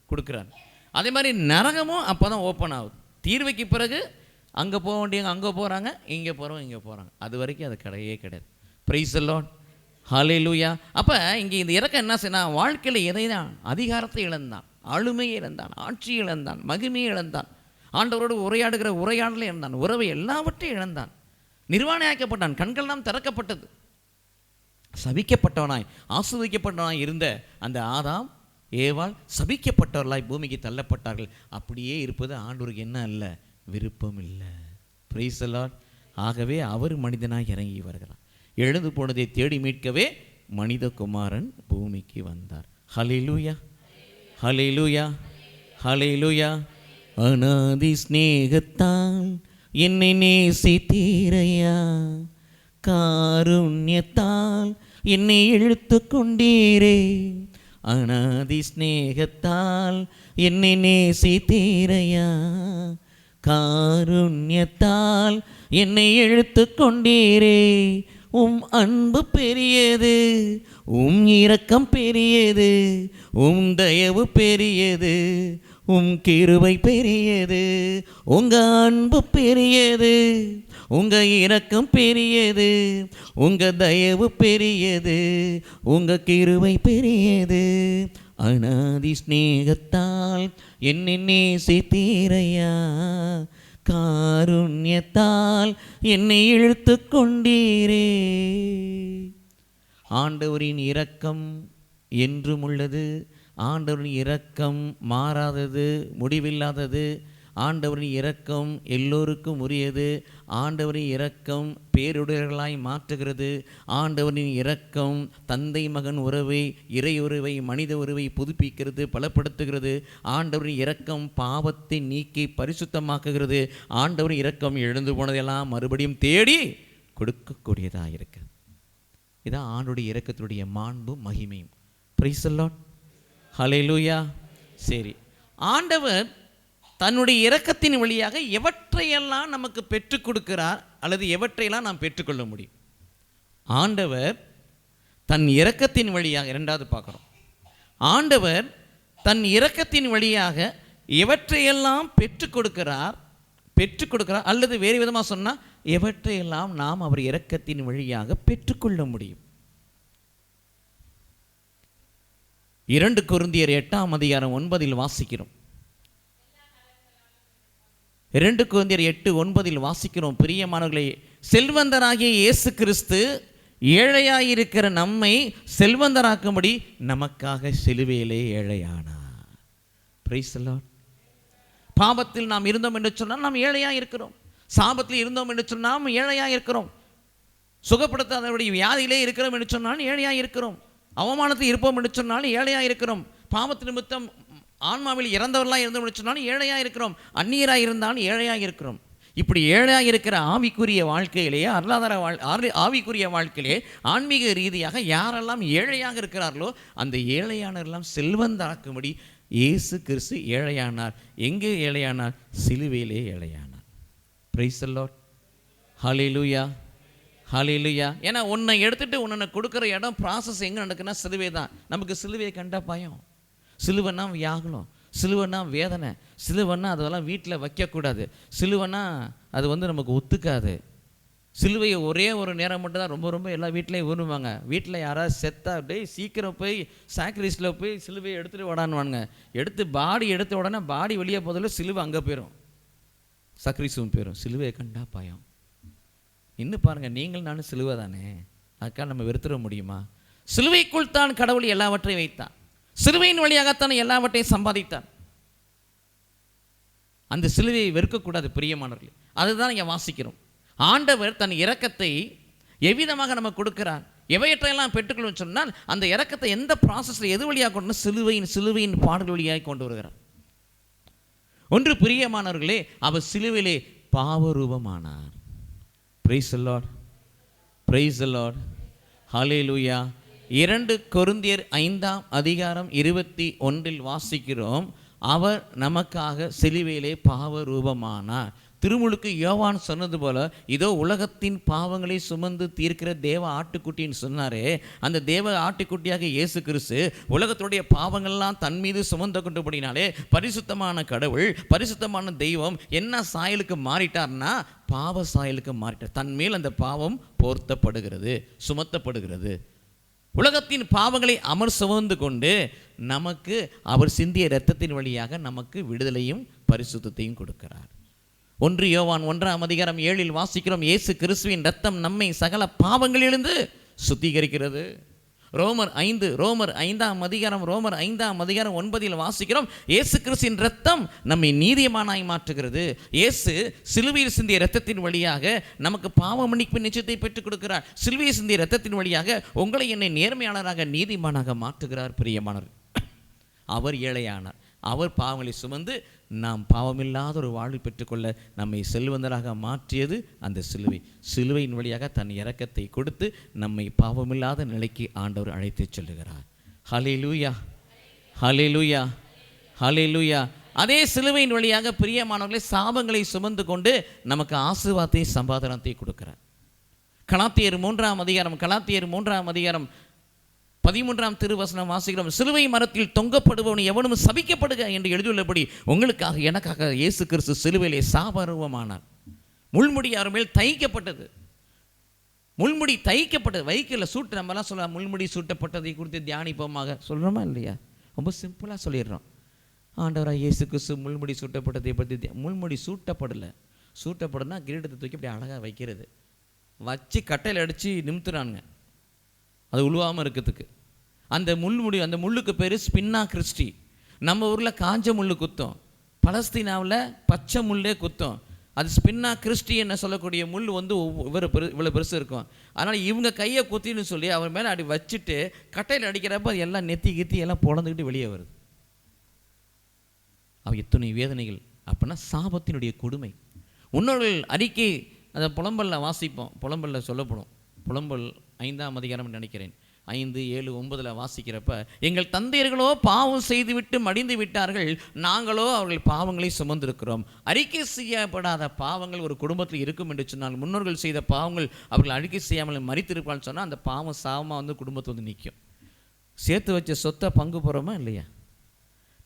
கொடுக்குறார். அதே மாதிரி நரகமும் அப்போ தான் ஓப்பன் ஆகுது. தீர்வைக்கு பிறகு அங்கே போக வேண்டியவங்க அங்கே போகிறாங்க, இங்கே போகிறாங்க. அது வரைக்கும் அது கிடையாது. பிரைஸ் தி லார்ட், ஹல்லேலூயா. அப்போ இங்கே இந்த இறக்கம் என்ன செய்யணும், வாழ்க்கையில் எதை தான், அதிகாரத்தை இழந்தான், ஆளுமையை இழந்தான், ஆட்சியை இழந்தான், மகிமையை இழந்தான், ஆண்டவரோடு உரையாடுகிற உரையாடலை இழந்தான், உறவை எல்லாவற்றையும் இழந்தான், நிர்வாணியாக்கப்பட்டான், கண்கள்லாம் திறக்கப்பட்டது. சபிக்கப்பட்டவனாய் ஆசீர்வதிக்கப்பட்டவனாய் இருந்த அந்த ஆதாம் ஏவாள் சபிக்கப்பட்டவர்களாய் பூமிக்கு தள்ளப்பட்டார்கள். அப்படியே இருப்பது ஆண்டவருக்கு என்ன இல்லை, விருப்பம் இல்லை. Price the Lord. ஆகவே அவர் மனிதனாய் இறங்கி வருகிறார். எழுந்து போனதை தேடி மீட்கவே மனிதகுமாரன் பூமிக்கு வந்தார். ஹல்லேலூயா, ஹல்லேலூயா, ஹல்லேலூயா. அநாதி ஸ்நேகத்தால் என்னை நேசித்தீரையா, காருண்யத்தால் என்னை இழுத்து கொண்டீரே. அநாதி ஸ்நேகத்தால் என்னை நேசித்தீரையா, காருண்யத்தால் என்னை இழுத்து கொண்டீரே. உம் அன்பு பெரியது, உம் இரக்கம் பெரியது, உம் தயவு பெரியது, உம் கிருபை பெரியது. உங்க அன்பு பெரியது, உங்க இரக்கம் பெரியது, உங்க தயவு பெரியது, உங்க கிருபை பெரியது. அநாதி ஸ்நேகத்தால் என்னை நேசித்தீரையா, காருண்யத்தால் என்னை இழுத்து கொண்டீரே. ஆண்டவரின் இரக்கம் என்றும் உள்ளது. ஆண்டவரின் இரக்கம் மாறாதது, முடிவில்லாதது. ஆண்டவரின் இரக்கம் எல்லோருக்கும் உரியது. ஆண்டவரின் இரக்கம் பேருடையர்களாய் மாற்றுகிறது. ஆண்டவரின் இரக்கம் தந்தை மகன் உறவை, இறை உறவை, மனித உறவை புதுப்பிக்கிறது, பலப்படுத்துகிறது. ஆண்டவரின் இரக்கம் பாவத்தை நீக்கி பரிசுத்தமாக்குகிறது. ஆண்டவரின் இரக்கம் எழுந்து போனதெல்லாம் மறுபடியும் தேடி கொடுக்கக்கூடியதாக இருக்கு. இதான் ஆண்டவருடைய இரக்கத்துடைய மாண்பும் மகிமையும். பிரைஸ் தி லார்ட், ஹல்லேலூயா. சரி, ஆண்டவர் தன்னுடைய இரக்கத்தின் வழியாக எவற்றையெல்லாம் நமக்கு பெற்றுக் கொடுக்கிறார், அல்லது எவற்றையெல்லாம் நாம் பெற்றுக்கொள்ள முடியும். ஆண்டவர் தன் இரக்கத்தின் வழியாக, இரண்டாவது பார்க்குறோம், ஆண்டவர் தன் இரக்கத்தின் வழியாக எவற்றையெல்லாம் பெற்றுக் கொடுக்கிறார் அல்லது வேறு விதமாக சொன்னால் எவற்றையெல்லாம் நாம் அவர் இரக்கத்தின் வழியாக பெற்றுக்கொள்ள முடியும். 2 கொரிந்தியர் 8ஆம் அதிகாரம் 9 வாசிக்கிறோம். 2 கொரிந்தியர் 8:9 வாசிக்கிறோம். பிரியமானவர்களே, செல்வந்தராகிய இயேசு கிறிஸ்து ஏழையாயிருக்கிற நம்மை செல்வந்தராக்கும்படி நமக்காக சிலுவையிலே ஏழையானார். Price the Lord. பாவத்தில் நாம் இருந்தோம் என்று சொன்னால் நாம் ஏழையாக இருக்கிறோம். சாபத்தில் இருந்தோம் என்று சொன்னால் நாம் ஏழையாக இருக்கிறோம். சுகப்படுத்தாதவருடைய வியாதியிலே இருக்கிறோம் என்று சொன்னால் ஏழையாக இருக்கிறோம். அவமானத்தில் இருப்போம் என்று சொன்னால் ஏழையாக இருக்கிறோம். பாவத்து நிமித்தம் ஆன்மாவில் இறந்தவர்களாக இருந்தோம் என்று சொன்னாலும் ஏழையாக இருக்கிறோம். அந்நியராக இருந்தாலும் ஏழையாக இருக்கிறோம். இப்படி ஏழையாக இருக்கிற ஆவிக்குரிய வாழ்க்கையிலேயே ஆவிக்குரிய ஆவிக்குரிய ஆன்மீக ரீதியாக யாரெல்லாம் ஏழையாக இருக்கிறார்களோ அந்த ஏழையானவரெல்லாம் செல்வந்தாக்கும்படி இயேசு கிறிஸ்து ஏழையானார். எங்கே ஏழையானார்? சிலுவையிலே ஏழையானார். Price the Lord. ஹல்லேலூயா, ஹல்லேலூயா. ஏன்னா உன்னை எடுத்துட்டு உன்னை கொடுக்குற இடம் ப்ராசஸ் எங்கே நடக்குன்னா சிலுவை தான். நமக்கு சிலுவையை கண்டா பயம். சிலுவைன்னா வியாகுலம், சிலுவைன்னா வேதனை, சிலுவைன்னா அதெல்லாம் வீட்டில் வைக்கக்கூடாது, சிலுவைன்னா அது நமக்கு ஒத்துக்காது. சிலுவையை ஒரே ஒரு நேரம் மட்டும் தான் ரொம்ப எல்லா வீட்லேயும் விரும்புவாங்க. வீட்டில் யாராவது செத்தா அப்படியே சீக்கிரம் போய் சாக்ரிஸ்டில் போய் சிலுவையை எடுத்துகிட்டு ஓடானுவானுங்க. பாடி எடுத்த உடனே பாடி வெளியே போதில் சிலுவை அங்கே போயிடும், சாக்ரிஸும் போயிடும். சிலுவையை கண்டா பயம். இன்னும் பாருங்கள், நீங்கள் நானும் சிலுவை தானே, அதுக்காக நம்ம வெறுத்துட முடியுமா? சிலுவைக்குள் தான் கடவுள் எல்லாவற்றையும் வைத்தான். சிலுவையின் வழியாகத்தான் எல்லாவற்றையும் சம்பாதித்தார். அந்த சிலுவையை வெறுக்கக்கூடாது பிரியமானவர்களே. அதுதான் இங்கே வாசிக்கிறோம். ஆண்டவர் தன் இரக்கத்தை எவ்விதமாக நம்ம கொடுக்கிறார், எவையற்றையெல்லாம் பெற்றுக்கொள்ளும் சொன்னால் அந்த இரக்கத்தை எந்த ப்ராசஸில் எது வழியாக கொண்டு சிலுவையின் பாடல் வழியாக கொண்டு வருகிறார். ஒன்று பிரியமானவர்களே, அவர் சிலுவையிலே பாவரூபமானார். Praise the Lord, praise the Lord, hallelujah. 2 கொரிந்தியர் 5:21 வாசிக்கிறோம், அவர் நமக்காக சிலுவையிலே பாவரூபமானார். திருமுழுக்கு யோவான் சொன்னது போல, இதோ உலகத்தின் பாவங்களை சுமந்து தீர்க்கிற தேவ ஆட்டுக்குட்டின்னு சொன்னாரே, அந்த தேவ ஆட்டுக்குட்டியாக இயேசு கிறிஸ்து உலகத்துடைய பாவங்கள்லாம் தன் மீது சுமந்து கொண்டபடினாலே பரிசுத்தமான கடவுள், பரிசுத்தமான தெய்வம் என்ன சாயலுக்கு மாறிட்டார்னா பாவ சாயலுக்கு மாறிட்டார். தன் மேல் அந்த பாவம் போர்த்தப்படுகிறது, சுமத்தப்படுகிறது. உலகத்தின் பாவங்களை அவர் சுமந்து கொண்டு நமக்கு அவர் சிந்திய இரத்தத்தின் வழியாக நமக்கு விடுதலையும் பரிசுத்தத்தையும் கொடுக்கிறார். 1 யோவான் 1:7 வாசிக்கிறோம், இயேசு கிறிஸ்துவின் இரத்தம் நம்மை சகல பாவங்களிலிருந்து சுத்திகரிக்கிறது. ரோமர் 5:9 வாசிக்கிறோம், இயேசு கிறிஸ்துவின் இரத்தம் நம்மை நீதிமானாய் மாற்றுகிறது. இயேசு சிலுவையில் சிந்திய இரத்தத்தின் வழியாக நமக்கு பாவ மன்னிப்பு நிச்சயத்தை பெற்றுக் கொடுக்கிறார். சிலுவையில் சிந்திய இரத்தத்தின் வழியாக உங்களை என்னை நேர்மையாளராக நீதிமானாக மாற்றுகிறார். பிரியமானவர், அவர் ஏழையானார். அவர் பாவங்களை சுமந்து நாம் பாவமில்லாத ஒரு வாழ்வு பெற்றுக்கொள்ள நம்மை செல்வந்தராக மாற்றியது அந்த சிலுவை. சிலுவையின் வழியாக தன் இரக்கத்தை கொடுத்து நம்மை பாவமில்லாத நிலைக்கு ஆண்டவர் அழைத்து செல்லுகிறார். ஹல்லேலூயா, ஹல்லேலூயா, ஹல்லேலூயா. அதே சிலுவையின் வழியாக பிரியமானவர்களை சாபங்களை சுமந்து கொண்டு நமக்கு ஆசீர்வாதத்தை சம்பாதனத்தை கொடுக்கிறார். கலாத்தியர் 3:13 திருவசனம் வாசிக்கிறோம், சிலுவை மரத்தில் தொங்கப்படுபவன் எவனும் சபிக்கப்படுக என்று எழுதியுள்ளபடி உங்களுக்காக எனக்காக இயேசு கிறிஸ்து சிலுவையிலே சாபரூபமானார். முள்முடி அவர் மேல் தைக்கப்பட்டது. முள்முடி தைக்கப்பட்டது, வைக்கல சூட்டு. நம்மலாம் சொல்ல முள்முடி சூட்டப்பட்டதை குறித்து தியானிப்போமாக சொல்கிறோமா இல்லையா? ரொம்ப சிம்பிளாக சொல்லிடுறோம். ஆண்டவராக இயேசு கிறிஸ்து முள்முடி சூட்டப்பட்டதை பற்றி முள்முடி சூட்டப்படலை. சூட்டப்படுனா கிரீடத்தை தூக்கி அப்படி அழகாக வைக்கிறது, வச்சு கட்டையில் அடித்து நிமித்துறானுங்க அது உழுவாமல் இருக்கிறதுக்கு. அந்த முள்முடி, அந்த முள்ளுக்கு பேர் ஸ்பின்னா கிறிஸ்டி. நம்ம ஊரில் காஞ்ச முள் குத்தம், பலஸ்தீனாவில் பச்சை முள்ளே குத்தம். அது ஸ்பின்னா கிறிஸ்டி என்ன சொல்லக்கூடிய முள் இவ்வளோ பெருசு இருக்கும். அதனால் இவங்க கையை குத்தின்னு சொல்லி அவர் மேலே அப்படி வச்சுட்டு கட்டையில் அடிக்கிறப்ப அது எல்லாம் நெத்தி கித்தி எல்லாம் பொழந்துக்கிட்டு வெளியே வருது. அவ எத்தனை வேதனைகள்! அப்படின்னா சாபத்தினுடைய கொடுமை. முன்னோர்கள் அறிக்கை அதை புலம்பலில் வாசிப்போம், புலம்பலில் சொல்லப்படும். புலம்பல் 5 நினைக்கிறேன், 5, 7, 9 வாசிக்கிறப்ப, எங்கள் தந்தையர்களோ பாவம் செய்துவிட்டு மடிந்து விட்டார்கள், நாங்களோ அவர்கள் பாவங்களை சுமந்திருக்கிறோம். அறிக்கை செய்யப்படாத பாவங்கள் ஒரு குடும்பத்தில் இருக்கும் என்று சொன்னால், முன்னோர்கள் செய்த பாவங்கள் அவர்கள் அறிக்கை செய்யாமல் மறித்திருப்பான்னு சொன்னால் அந்த பாவம் சாபமாக குடும்பத்தை நிற்கும். சேர்த்து வச்ச சொத்தை பங்கு போகிறோமா இல்லையா?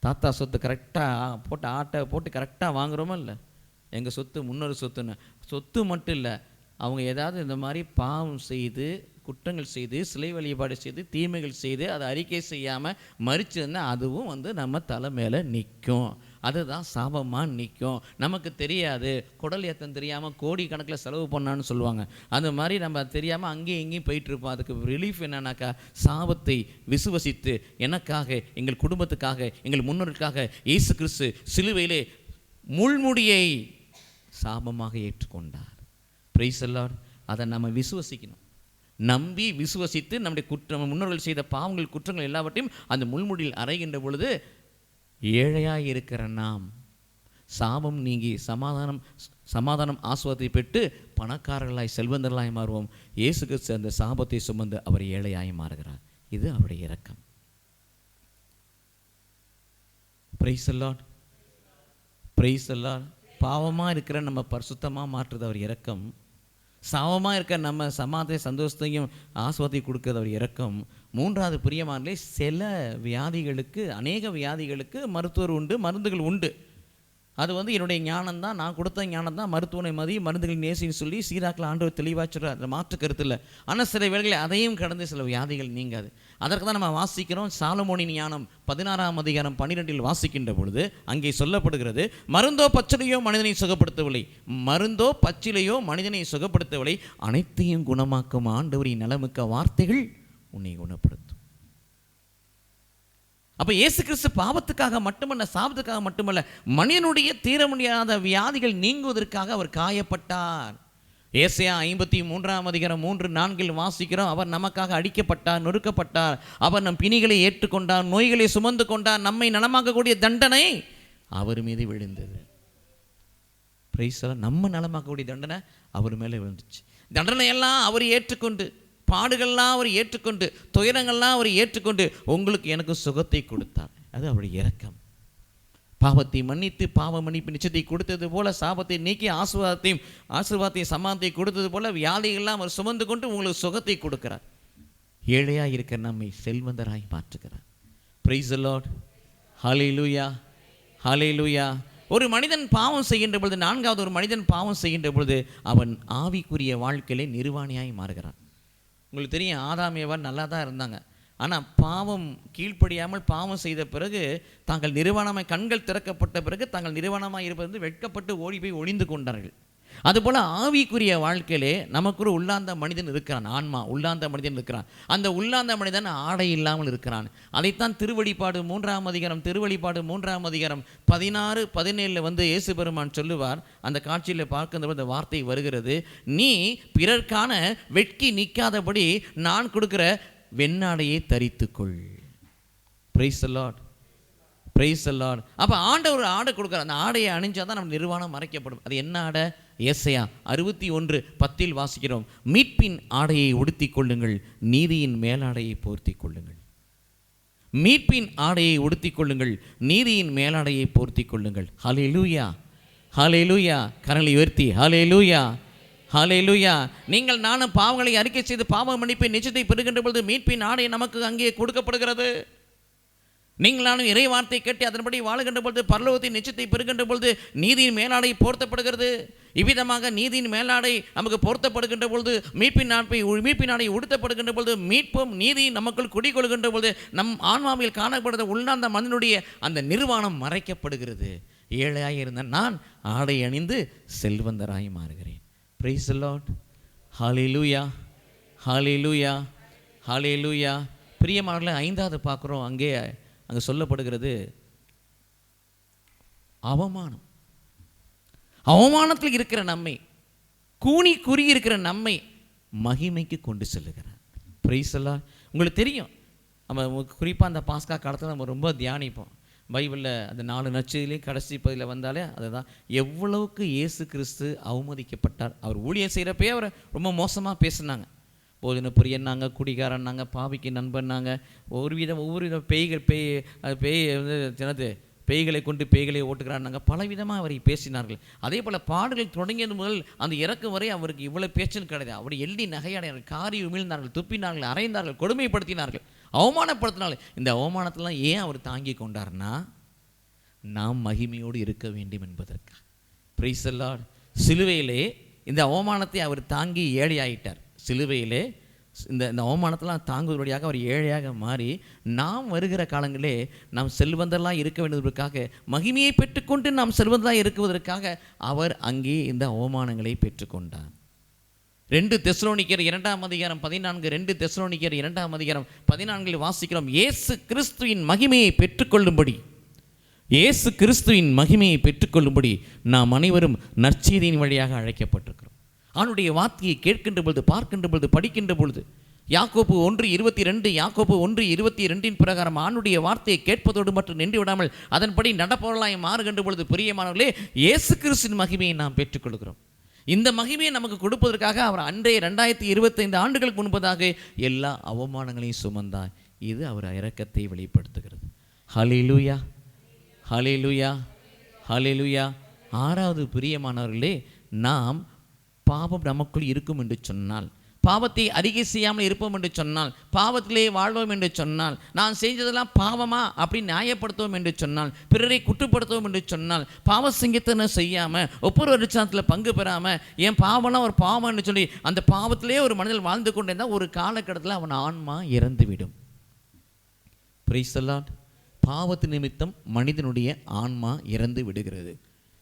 தாத்தா சொத்து கரெக்டாக போட்டு ஆட்டை போட்டு கரெக்டாக வாங்குகிறோமா இல்லை? எங்கள் சொத்து முன்னொரு சொத்துன்னு. சொத்து மட்டும் இல்லை, அவங்க ஏதாவது இந்த மாதிரி பாவம் செய்து குற்றங்கள் செய்து சிலை வழிபாடு செய்து தீமைகள் செய்து அதை அறிக்கை செய்யாமல் மறிச்சிருந்தால் அதுவும் நம்ம தலை மேலே நிற்கும். அதுதான் சாபமாக நிற்கும். நமக்கு தெரியாது, குடல் ஏத்தம் தெரியாமல் கோடி கணக்கில் செலவு பண்ணான்னு சொல்லுவாங்க. அந்த மாதிரி நம்ம தெரியாமல் அங்கேயும் இங்கேயும் போயிட்டுருப்போம். அதுக்கு ரிலீஃப் என்னன்னாக்கா, சாபத்தை விசுவசித்து எனக்காக, எங்கள் குடும்பத்துக்காக, எங்கள் முன்னோருக்காக இயேசு கிறிஸ்து சிலுவையிலே முள்முடியை சாபமாக ஏற்றுக்கொண்டார். Price the Lord. அதை நம்ம விசுவசிக்கணும். நம்பி விசுவசித்து நம்முடைய முன்னோர்கள் செய்த பாவங்கள் குற்றங்கள் எல்லாவற்றையும் அந்த முள்முடியில் அறைகின்ற பொழுது ஏழையாக இருக்கிற நாம் சாபம் நீங்கி சமாதானம் ஆசுவாதத்தை பெற்று பணக்காரர்களாய் செல்வந்தர்களாய் மாறுவோம். இயேசு கிறிஸ்து அந்த சாபத்தை சுமந்து அவர் ஏழையாய் மாறுகிறார். இது அவருடைய இரக்கம். Price the Lord, praise the Lord. பாவமாக இருக்கிற நம்ம பரிசுத்தமாக மாற்றுறது அவர் இரக்கம். சாபமாக இருக்க நம்ம சமாதான சந்தோஷத்தையும் ஆசுவாதத்தையும் கொடுக்கறது அவர் இரக்கம். மூன்றாவது பிரியமானே, சில வியாதிகளுக்கு, அநேக வியாதிகளுக்கு மருத்துவர் உண்டு, மருந்துகள் உண்டு. அது என்னுடைய ஞானம் தான், நான் கொடுத்த ஞானம் தான், மருத்துவனை மதி மருந்துகள் நேசின்னு சொல்லி சீராக்கில் ஆண்டவர் தெளிவாக சொல்கிறார். அதில் மாற்று கருத்து இல்லை. ஆனால் சில வேளைகளில் அதையும் கடந்து சில வியாதிகள் நீங்காது. அதற்கு தான் நம்ம வாசிக்கிறோம். சாலமோனின் ஞானம் 16ஆம் அதிகாரம் 12 வாசிக்கின்ற பொழுது அங்கே சொல்லப்படுகிறது, மருந்தோ பச்சிலையோ மனிதனை சுகப்படுத்தவில்லை, மருந்தோ பச்சிலையோ மனிதனை சுகப்படுத்தவில்லை, அனைத்தையும் குணமாக்கும் ஆண்டவரின் நலமிக்க வார்த்தைகள் உன்னை குணப்படுத்தும். அப்போ இயேசு கிறிஸ்து பாவத்துக்காக மட்டுமல்ல, சாபத்துக்காக மட்டுமல்ல, மனிதனுடைய தீர முடியாத வியாதிகள் நீங்குவதற்காக அவர் காயப்பட்டார். ஏசாயா 53ஆம் அதிகாரம் 3-4 வாசிக்கிறோம், அவர் நமக்காக அடிக்கப்பட்டார், நொறுக்கப்பட்டார், அவர் நம் பிணிகளை ஏற்றுக்கொண்டார், நோய்களை சுமந்து கொண்டார், நம்மை நலமாக்கக்கூடிய தண்டனை அவர் மீது விழுந்தது. Price the Lord. நம்ம நலமாக்கக்கூடிய தண்டனை அவர் மேலே விழுந்துச்சு. தண்டனையெல்லாம் அவர் ஏற்றுக்கொண்டு, பாடுகள்லாம் அவர் ஏற்றுக்கொண்டு, துயரங்கள்லாம் அவர் ஏற்றுக்கொண்டு உங்களுக்கு எனக்கு சுகத்தை கொடுத்தார். அது அவருடைய இரக்கம். பாவத்தை மன்னித்து பாவ மன்னிப்பு நிச்சயத்தை கொடுத்தது போல, சாபத்தை நீக்கி ஆசீர்வாதத்தையும் சமாதானத்தை கொடுத்தது போல, வியாதிகள்லாம் அவர் சுமந்து கொண்டு உங்களுக்கு சுகத்தை கொடுக்கிறார். ஏழையாக இருக்கிற நம்மை செல்வந்தராய் மாற்றுகிறார். பிரைஸ் தி லார்ட், ஹல்லேலூயா, ஹல்லேலூயா. ஒரு மனிதன் பாவம் செய்கின்ற பொழுது, நான்காவது ஒரு மனிதன் பாவம் செய்கின்ற பொழுது அவன் ஆவிக்குரிய வாழ்க்கையிலே நிர்வாணியாய் மாறுகிறான். உங்களுக்கு தெரியும், ஆதாம் ஏவாள் நல்லா தான் இருந்தாங்க. ஆனால் பாவம் கீழ்ப்படியாமல் பாவம் செய்த பிறகு தாங்கள் நிர்வாணமாய், கண்கள் திறக்கப்பட்ட பிறகு தாங்கள் நிர்வாணமாக இருப்பது வெட்கப்பட்டு ஓடி போய் ஒளிந்து கொண்டார்கள். அதுபோல் ஆவிக்குரிய வாழ்க்கையிலே நமக்கு ஒரு உள்ளாந்த மனிதன் இருக்கிறான். ஆன்மா உள்ளாந்த மனிதன் இருக்கிறான். அந்த உள்ளாந்த மனிதன் ஆடை இல்லாமல் இருக்கிறான். அதைத்தான் திருவெளிப்பாடு 3ஆம் அதிகாரம் 16-17 இயேசு பெருமான் சொல்லுவார். அந்த காட்சியில் பார்க்கின்ற அந்த வார்த்தை வருகிறது, நீ பிறர்க்கான வெட்கி நிற்காதபடி நான் கொடுக்கிற வெண்ணாடையை தரித்துக்கொள். Praise the Lord, praise the Lord. அப்போ ஆண்டவர் ஆடை கொடுக்குற, அந்த ஆடையை அணிஞ்சாதான் நம்ம நிர்வாணம் மறைக்கப்படும். அது என்ன ஆடை? ஏசாயா 61:10 வாசிக்கிறோம், மீட்பின் ஆடையை உடுத்திக் கொள்ளுங்கள், நீதியின் மேலாடையை போர்த்தி கொள்ளுங்கள். மீட்பின் ஆடையை உடுத்திக் கொள்ளுங்கள், நீதியின் மேலாடையை போர்த்தி கொள்ளுங்கள். ஹல்லேலூயா, ஹல்லேலூயா. கரங்களை உயர்த்தி ஹல்லேலூயா, ஹல்லேலூயா. நீங்கள் நானும் பாவங்களை அறிக்கை செய்து பாவ மன்னிப்பை நிச்சயத்தை பெறுகின்ற பொழுது மீட்பின் ஆடை நமக்கு அங்கே கொடுக்கப்படுகிறது. நீங்கள் நானும் இறை வார்த்தை கேட்டு அதன்படி வாழுகின்ற பொழுது பரலோகத்தின் நிச்சயத்தை பெறுகின்ற பொழுது நீதியின் மேலாடை போர்த்தப்படுகிறது. இவ்விதமாக நீதியின் மேலாடை நமக்கு போர்த்தப்படுகின்ற பொழுது மீட்பின் ஆடை உடுத்தப்படுகின்ற பொழுது மீட்பும் நீதி நமக்குள் குடிகொள்கின்ற பொழுது நம் ஆன்மாவில் காணப்படுகிற உள்ளாந்த மனிதனுடைய அந்த நிர்வாணம் மறைக்கப்படுகிறது. ஏழையாக இருந்த நான் ஆடை அணிந்து செல்வந்தராய் மாறுகிறேன். Price the Lord, hallelujah, hallelujah, ஹல்லேலூயா. பிரியமானவர்களே, 5வது பார்க்குறோம், அங்கே சொல்லப்படுகிறது அவமானம். அவமானத்தில் இருக்கிற நம்மை, கூனி குறி இருக்கிற நம்மை மகிமைக்கு கொண்டு செல்லுகிறார். Praise the Lord. உங்களுக்கு தெரியும், நம்ம குறிப்பாக அந்த பாஸ்கா காலத்தில் நம்ம ரொம்ப தியானிப்போம். பைபிளில் அந்த 4 நற்செய்தியிலையும் கடைசி பகுதியில் வந்தாலே அதுதான், எவ்வளவுக்கு இயேசு கிறிஸ்து அவமதிக்கப்பட்டார். அவர் ஊழியம் செய்கிறப்பே அவரை ரொம்ப மோசமாக பேசினாங்க. போதின பிரியன்னாங்க, குடிகாரன்னாங்க, பாவிக்கு நண்பன்னாங்க, ஒவ்வொரு பேய்களை கொண்டு பேய்களை ஓட்டுக்கிறான்னாங்க, பலவிதமாக அவரை பேசினார்கள். அதே போல் பாடுகள் தொடங்கியது முதல் அந்த இறக்கும் வரை அவருக்கு இவ்வளோ பேச்சுன்னு கிடையாது. அவர் எள்ளி நகையாடினார்கள், காரி உமிழ்ந்தார்கள், துப்பினார்கள், அறைந்தார்கள், கொடுமைப்படுத்தினார்கள், அவமானப்படுத்தினார்கள். இந்த அவமானத்தெல்லாம் ஏன் அவர் தாங்கி கொண்டார்னா, நாம் மகிமையோடு இருக்க வேண்டும் என்பதற்காக. Price the Lord. சிலுவையிலே இந்த அவமானத்தை அவர் தாங்கி ஏழையாயிட்டார். சிலுவையிலே இந்த அவமானத்தெல்லாம் தாங்குவதற்காக அவர் ஏழையாக மாறி, நாம் வருகிற காலங்களே நாம் செல்வந்தெல்லாம் இருக்க வேண்டியதற்காக, மகிமையை பெற்றுக்கொண்டு நாம் செல்வந்தெல்லாம் இருக்குவதற்காக அவர் அங்கே இந்த அவமானங்களை பெற்றுக்கொண்டார். 2 தெசலோனிக்கர் 2ஆம் அதிகாரம் 14, 2 தெசலோனிக்கர் 2ஆம் அதிகாரம் 14 வாசிக்கிறோம், இயேசு கிறிஸ்துவின் மகிமையை பெற்றுக்கொள்ளும்படி, இயேசு கிறிஸ்துவின் மகிமையை பெற்றுக்கொள்ளும்படி நாம் அனைவரும் நற்செய்தியின் வழியாக அழைக்கப்பட்டிருக்கிறோம். அவனுடைய வார்த்தையை கேட்கின்ற பொழுது, பார்க்கின்ற பொழுது, படிக்கின்ற பொழுது யாக்கோபு 1:22, யாக்கோபு 1:22 பிரகாரம் ஆண்டுடைய வார்த்தையை கேட்பதோடு மட்டும் நின்று விடாமல் அதன்படி நடப்பவர்களாய் மாறுகின்ற பொழுது பிரியமானவர்களே, இயேசு கிறிஸ்துவின் மகிமையை நாம் பெற்றுக்கொள்கிறோம். இந்த மகிமையை நமக்கு கொடுப்பதற்காக அவர் அன்றைய 2025 ஆண்டுகளுக்கு முன்பதாக எல்லா அவமானங்களையும் சுமந்தார். இது அவர் இரக்கத்தை வெளிப்படுத்துகிறது. ஹல்லேலூயா, ஹல்லேலூயா, ஹல்லேலூயா. ஆறாவது பிரியமானவர்களே, நாம் பாவம் நமக்குள் இருக்கும் என்று சொன்னால், பாவத்தை அறிக்கை செய்யாமல் இருப்போம் என்று சொன்னால், பாவத்திலே வாழ்வோம் என்று சொன்னால், நான் செஞ்சதெல்லாம் பாவமா அப்படி நியாயப்படுத்துவோம் என்று சொன்னால், பிறரை குற்றப்படுத்துவோம் என்று சொன்னால், பாவ சங்கீதனை செய்யாமல் ஒவ்வொரு வருஷத்தில் பங்கு பெறாமல் என் பாவம்லாம் ஒரு பாவம் என்று சொல்லி அந்த பாவத்திலே ஒரு மனிதன் வாழ்ந்து கொண்டிருந்தால் ஒரு காலகட்டத்தில் அவன் ஆன்மா இறந்துவிடும். Price the Lord. பாவத்து நிமித்தம் மனிதனுடைய ஆன்மா இறந்து விடுகிறது.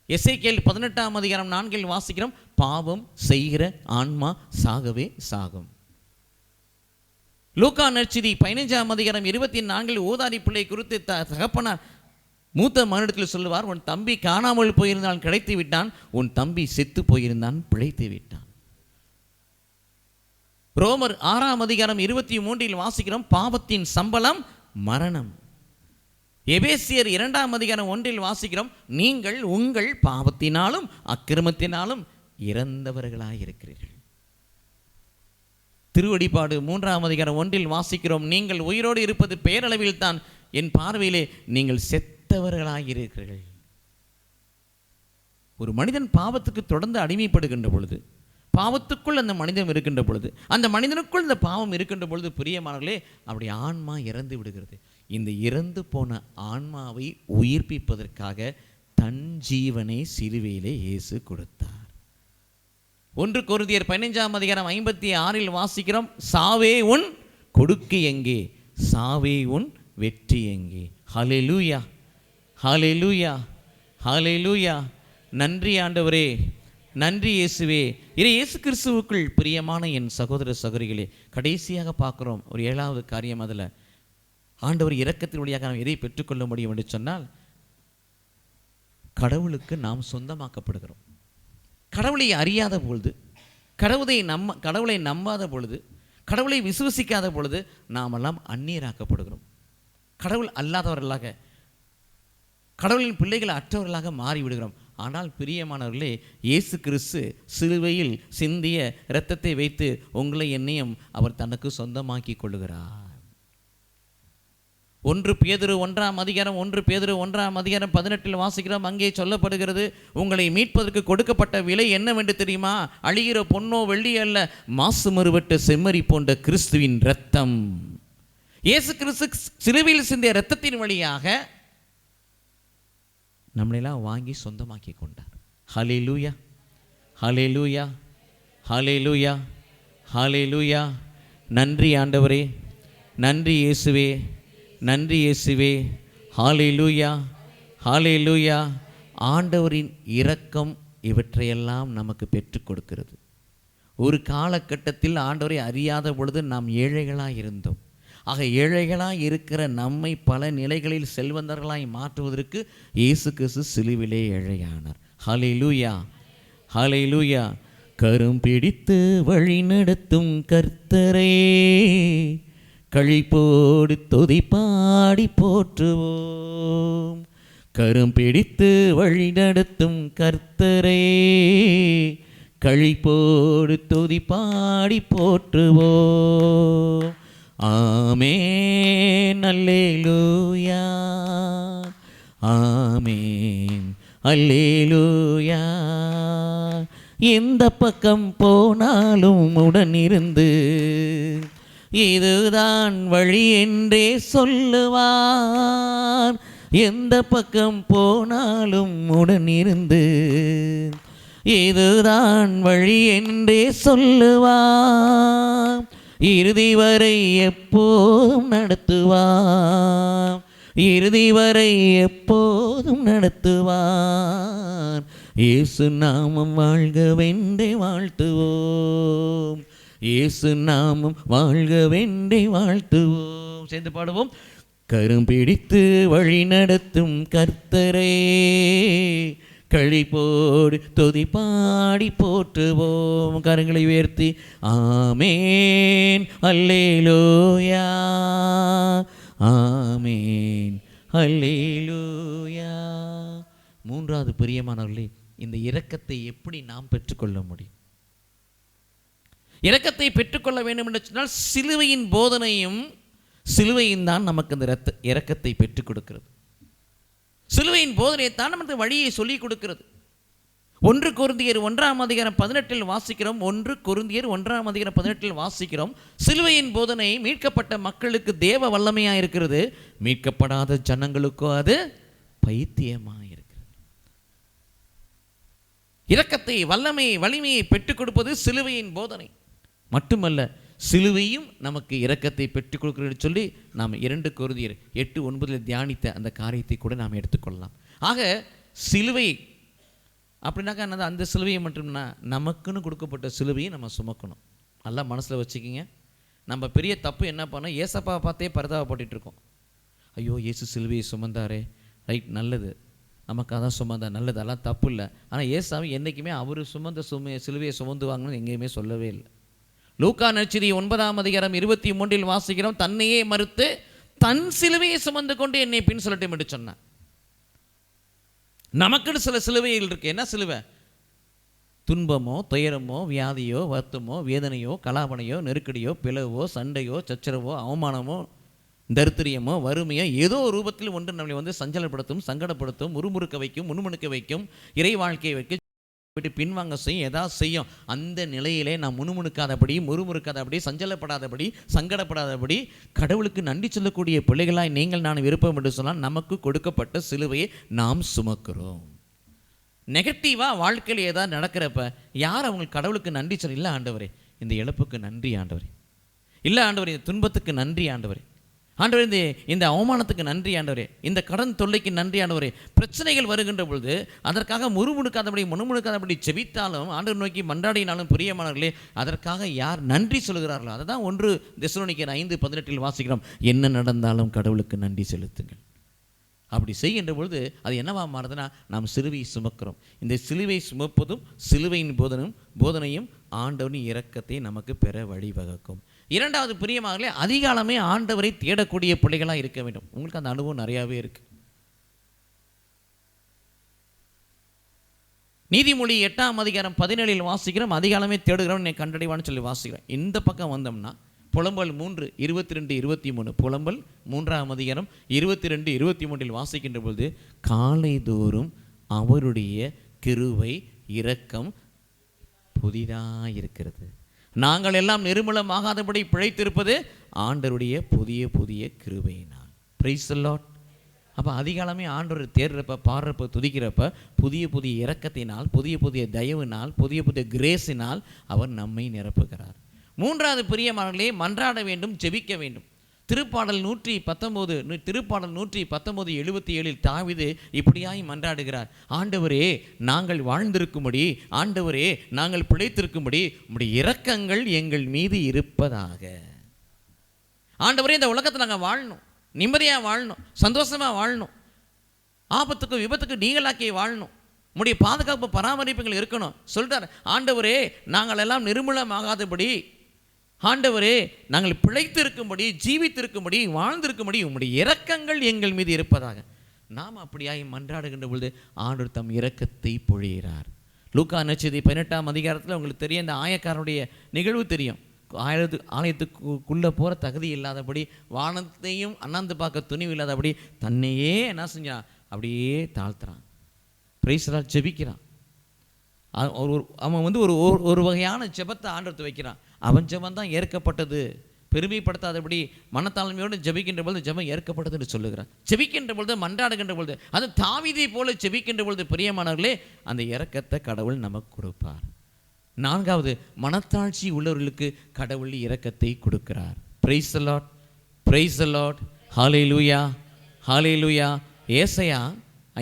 எசேக்கியேல் 18:4 வாசிக்கிறோம், பாவம் செய்கிற ஆன்மா சாகவே சாகும். லூக்கா நற்செய்தி 15:24 ஊதாரி பிள்ளை குறித்து தகப்பனார் மூத்த மகனிடத்தில் சொல்லுவார், உன் தம்பி காணாமல் போயிருந்தான் கிடைத்து விட்டான், உன் தம்பி செத்து போயிருந்தான் பிழைத்து விட்டான். ரோமர் 6:23 வாசிக்கிறோம், பாவத்தின் சம்பளம் மரணம். எபேசியர் 2:1 வாசிக்கிறோம், நீங்கள் உங்கள் பாவத்தினாலும் அக்கிரமத்தினாலும் இறந்தவர்களாயிருக்கிறீர்கள். திருவடிப்பாடு 3:1 வாசிக்கிறோம், நீங்கள் உயிரோடு இருப்பது பேரளவில் தான், என் பார்வையிலே நீங்கள் செத்தவர்களாயிருக்கிறீர்கள். ஒரு மனிதன் பாவத்துக்கு தொடர்ந்து அடிமைப்படுகின்ற பொழுது, பாவத்துக்குள் அந்த மனிதன் இருக்கின்ற பொழுது, அந்த மனிதனுக்குள் இந்த பாவம் இருக்கின்ற பொழுது பிரியமானவர்களே, அவருடைய ஆன்மா இறந்து விடுகிறது. இந்த இறந்து போன ஆன்மாவை உயிர்ப்பிப்பதற்காக தன் ஜீவனை சிலுவையிலே இயேசு கொடுத்தார். 1 கொரிந்தியர் 15:56 வாசிக்கிறோம், சாவே உன் கொடுக்கு எங்கே, சாவே உன் வெற்றி எங்கே. ஹல்லேலூயா, ஹல்லேலூயா, ஹல்லேலூயா. நன்றி ஆண்டவரே, நன்றி இயேசுவே. இயேசு கிறிஸ்துவுக்குள் பிரியமான என் சகோதர சகோதரிகளே, கடைசியாக பார்க்குறோம் ஒரு 7வது காரியம். அதில் ஆண்டவர் இரக்கத்தின் வழியாக நாம் எதை பெற்றுக்கொள்ள முடியும் என்று சொன்னால், கடவுளுக்கு நாம் சொந்தமாக்கப்படுகிறோம். கடவுளை அறியாத பொழுது, கடவுளை நம்பாத பொழுது, கடவுளை விசுவசிக்காத பொழுது நாமெல்லாம் அந்நியராக்கப்படுகிறோம். கடவுள் அல்லாதவர்களாக, கடவுளின் பிள்ளைகள் அற்றவர்களாக மாறிவிடுகிறோம். ஆனால் பிரியமானவர்களே, இயேசு கிறிஸ்து சிலுவையில் சிந்திய இரத்தத்தை வைத்து உங்களை என்னையும் அவர் தனக்கு சொந்தமாக்கி கொள்ளுகிறார். 1 பேதுரு 1:18 வாசிக்கிறோம், அங்கே சொல்லப்படுகிறது, உங்களை மீட்பதற்கு கொடுக்கப்பட்ட விலை என்னவென்று தெரியுமா? அழிகிற பொன்னோ வெள்ளி அல்ல, மாசு மறுவட்ட செம்மறி போன்ற கிறிஸ்துவின் இரத்தம். இயேசு கிறிஸ்து சிலுவையில் சிந்திய இரத்தத்தின் வழியாக நம்மளெல்லாம் வாங்கி சொந்தமாக்கி கொண்டார். ஹல்லேலூயா, ஹல்லேலூயா, ஹல்லேலூயா, ஹல்லேலூயா. நன்றி ஆண்டவரே, நன்றி இயேசுவே, நன்றி இயேசுவே. ஹல்லேலூயா, ஹல்லேலூயா. ஆண்டவரின் இரக்கம் இவற்றையெல்லாம் நமக்கு பெற்றுக் கொடுக்கிறது. ஒரு காலகட்டத்தில் ஆண்டவரை அறியாத பொழுது நாம் ஏழைகளாக இருந்தோம். ஆக ஏழைகளாக இருக்கிற நம்மை பல நிலைகளில் செல்வந்தர்களாய் மாற்றுவதற்கு இயேசு கிறிஸ்து சிலுவிலே ஏழையானார். ஹல்லேலூயா, ஹல்லேலூயா. கரும் பிடித்து வழி நடத்தும் கர்த்தரே, கழிப்போடு துதி பாடி போற்றுவோம். கரும் பிடித்து வழி நடத்தும் கர்த்தரே, கழிப்போடு துதி பாடி போற்றுவோம். ஆமென், அல்லேலூயா, ஆமென், அல்லேலூயா. எந்த பக்கம் போனாலும் உடனிருந்து இதுதான் வழி என்றே சொல்லுவார். எந்த பக்கம் போனாலும் உடனிருந்து இதுதான் வழி என்றே சொல்லுவார். இறுதி வரை எப்போதும் நடத்துவார், இறுதி வரை எப்போதும் நடத்துவார். இயேசு நாமம் வாழ்கவென்றே வாழ்த்துவோம், இயேசு நாமம் வாழ்கவென்றே வாழ்த்துவோம். சேர்ந்து பாடுவோம். கரும் பிடித்து வழி நடத்தும் கர்த்தரே, கழிப்போடு துதி பாடி போற்றுவோம். கரங்களை உயர்த்தி ஆமேன் அல்லேலூயா, ஆமேன் அல்லேலூயா. மூன்றாவது பிரியமானவர்களே, இந்த இரக்கத்தை எப்படி நாம் பெற்றுக்கொள்ள முடியும்? இரக்கத்தை பெற்றுக்கொள்ள வேண்டும் என்று சொன்னால் சிலுவையின் போதனையும் சிலுவையின் தான் நமக்கு இந்த இரக்கத்தை பெற்றுக் கொடுக்கிறது. சிலுவையின் போதனையை தான் நமக்கு வழியை சொல்லிக் கொடுக்கிறது. 1 கொரிந்தியர் 1:18 வாசிக்கிறோம். 1 கொரிந்தியர் 1:18 வாசிக்கிறோம். சிலுவையின் போதனை மீட்கப்பட்ட மக்களுக்கு தேவ வல்லமையாக இருக்கிறது, மீட்கப்படாத ஜனங்களுக்கோ அது பைத்தியமாக இருக்கிறது. இரக்கத்தை வலிமையை பெற்றுக் கொடுப்பது சிலுவையின் போதனை மட்டுமல்ல, சிலுவையும் நமக்கு இரக்கத்தை பெற்றுக் கொடுக்கிறது சொல்லி நாம் 2 கொரிந்தியர் 8:9 தியானித்த அந்த காரியத்தை கூட நாம் எடுத்துக்கொள்ளலாம். ஆக சிலுவை அப்படின்னாக்கா என்னது? அந்த சிலுவையை மட்டும்னா நமக்குன்னு கொடுக்கப்பட்ட சிலுவையை நம்ம சுமக்கணும். நல்லா மனசில் வச்சுக்கிங்க. நம்ம பெரிய தப்பு என்ன பண்ணோம்? ஏசப்பா பார்த்தே பரிதாபப்பட்டு இருக்கோம். ஐயோ இயேசு சிலுவையை சுமந்தாரே, ரைட், நல்லது, நமக்கு அதான் சுமந்தா நல்லது, அதெல்லாம் தப்பு இல்லை. ஆனால் ஏசாமி என்றைக்குமே அவர் சுமந்த சிலுவையை சுமந்துவாங்கன்னு எங்கேயுமே சொல்லவே இல்லை. லூக்கா நற்செய்தி 9:23 வாசிக்கிறோம். தன்னையே மறுத்து தன் சிலுவையை சுமந்து கொண்டு என்னை பின் சொல்லட்டும் என்று சொன்னார். நமக்குன்னு சில சிலுவைகள் இருக்கு. என்ன சிலுவை? துன்பமோ, துயரமோ, வியாதியோ, வருத்தமோ, வேதனையோ, கலாபனையோ, நெருக்கடியோ, பிளவோ, சண்டையோ, சச்சரவோ, அவமானமோ, தரித்திரியமோ, வறுமையோ, ஏதோ ஒரு ரூபத்தில் ஒன்று நம்மளை சஞ்சலப்படுத்தும், சங்கடப்படுத்தும், முறுமுறுக்க வைக்கும், முணுமுணுக்க வைக்கும், இறை வாழ்க்கையை வைக்கும், விட்டு பின்வாங்க செய்யும், ஏதாவது செய்யும். அந்த நிலையிலே நாம் முணுமுணுக்காதபடி, முறுமுறுக்காதபடி, சஞ்சலப்படாதபடி, சங்கடப்படாதபடி கடவுளுக்கு நன்றி சொல்லக்கூடிய பிள்ளைகளாய் நீங்கள் நான் விருப்பம் என்று சொன்னால் நமக்கு கொடுக்கப்பட்ட சிலுவையை நாம் சுமக்கிறோம். நெகட்டிவாக வாழ்க்கையில் ஏதாவது நடக்கிறப்ப யார் அவங்களுக்கு கடவுளுக்கு நன்றி சொல்ல? இல்லை ஆண்டவரே இந்த இழப்புக்கு நன்றி ஆண்டவரே, இல்லை ஆண்டவரே இந்த துன்பத்துக்கு நன்றி ஆண்டவரே, ஆண்டவரே இந்த அவமானத்துக்கு நன்றி ஆண்டவரே, இந்த கடன் தொல்லைக்கு நன்றி ஆண்டவரே. பிரச்சனைகள் வருகின்ற பொழுது அதற்காக முணுமுணுக்காதபடி செபித்தாலும், ஆண்டவர் நோக்கி மன்றாடினாலும் பிரியமானவர்களே, அதற்காக யார் நன்றி சொல்கிறார்களோ அதை தான் 1 தெசலோனிக்கேயர் 5:18 வாசிக்கிறோம். என்ன நடந்தாலும் கடவுளுக்கு நன்றி செலுத்துங்கள். அப்படி செய்கின்ற பொழுது அது என்னவா மாறுதுன்னா நாம் சிலுவையை சுமக்கிறோம். இந்த சிலுவை சுமப்பதும் சிலுவையின் போதனையும் ஆண்டவரின் இரக்கத்தை நமக்கு பெற வழிவகுக்கும். இரண்டாவது பிரியமாகவே அதிகாலமே ஆண்டவரை தேடக்கூடிய பிள்ளைகளாக இருக்க வேண்டும். உங்களுக்கு அந்த அனுபவம் நிறையாவே இருக்கு. நீதிமொழி 8:17 வாசிக்கிறோம். அதிகாலமே தேடுகிறோம் என்னை கண்டடைவான்னு சொல்லி வாசிக்கிறோம். இந்த பக்கம் வந்தோம்னா புலம்பல் 3:22-23, புலம்பல் 3:22-23 வாசிக்கின்ற பொழுது காலைதோறும் அவருடைய கிருபை இரக்கம் புதிதாயிருக்கிறது, நாங்கள் எல்லாம் நிர்மூலமாகாதபடி பிழைத்திருப்பது ஆண்டவருடைய புதிய புதிய கிருபையினால். Price the Lord. அப்போ அதிகாலமே ஆண்டவர் தேடுறப்ப, பாடுறப்ப, துதிக்கிறப்ப புதிய புதிய இரக்கத்தினால், புதிய புதிய தயவினால், புதிய புதிய கிரேஸினால் அவர் நம்மை நிரப்புகிறார். மூன்றாவது பிரியமானவர்களே, மன்றாட வேண்டும், ஜெபிக்க வேண்டும். திருப்பாடல் 119:77 தாவீது இப்படியாய் மன்றாடுகிறார். ஆண்டவரே நாங்கள் வாழ்ந்திருக்கும்படி, ஆண்டவரே நாங்கள் பிழைத்திருக்கும்படி உம்முடைய இரக்கங்கள் எங்கள் மீது இருப்பதாக. ஆண்டவரே இந்த உலகத்தில் நாங்கள் வாழணும், நிம்மதியாக வாழணும், சந்தோஷமாக வாழணும், ஆபத்துக்கு விபத்துக்கு நீங்களாக்கி வாழணும், உம்முடைய பாதுகாப்பு பராமரிப்புகள் இருக்கணும் சொல்றார். ஆண்டவரே நாங்கள் எல்லாம் நிர்மூலமாகாதபடி, ஆண்டவரே நாங்கள் பிழைத்திருக்கும்படி, ஜீவித்திருக்கும்படி, வாழ்ந்திருக்கும்படி உம்முடைய இரக்கங்கள் எங்கள் மீது இருப்பதாக. நாம் அப்படியாய் மன்றாடுகின்ற பொழுது ஆண்டவர் தம் இரக்கத்தை பொழிகிறார். லூக்கா நற்செய்தி 18 உங்களுக்கு தெரியும், இந்த ஆயக்காரனுடைய நிகழ்வு தெரியும். ஆலயத்துக்குள்ளே போகிற தகுதி இல்லாதபடி, வானத்தையும் அண்ணாந்து பார்க்க துணிவு இல்லாதபடி தன்னையே என்ன செஞ்சான், அப்படியே தாழ்த்துறான், பிரைஸ்லா ஜெபிக்கிறான். அவன் ஒரு வகையான ஜெபத்தை ஆண்டவர்த்து வைக்கிறான். அவன் ஜெபம் தான் ஏற்கப்பட்டது. பெருமைப்படுத்தாதபடி மனத்தாழ்மையோடு ஜெபிக்கின்ற பொழுது ஜெபம் ஏற்கப்பட்டது என்று சொல்லுகிறான். ஜெபிக்கின்ற பொழுது, மன்றாடுகின்ற பொழுது, அது தாவீதை போல ஜெபிக்கின்ற பொழுது பிரியமானவர்களே அந்த இரக்கத்தை கடவுள் நமக்கு கொடுப்பார். நான்காவது, மனத்தாட்சி உள்ளவர்களுக்கு கடவுள் இரக்கத்தை கொடுக்கிறார். Praise the Lord, praise the Lord, hallelujah, hallelujah. ஏசாயா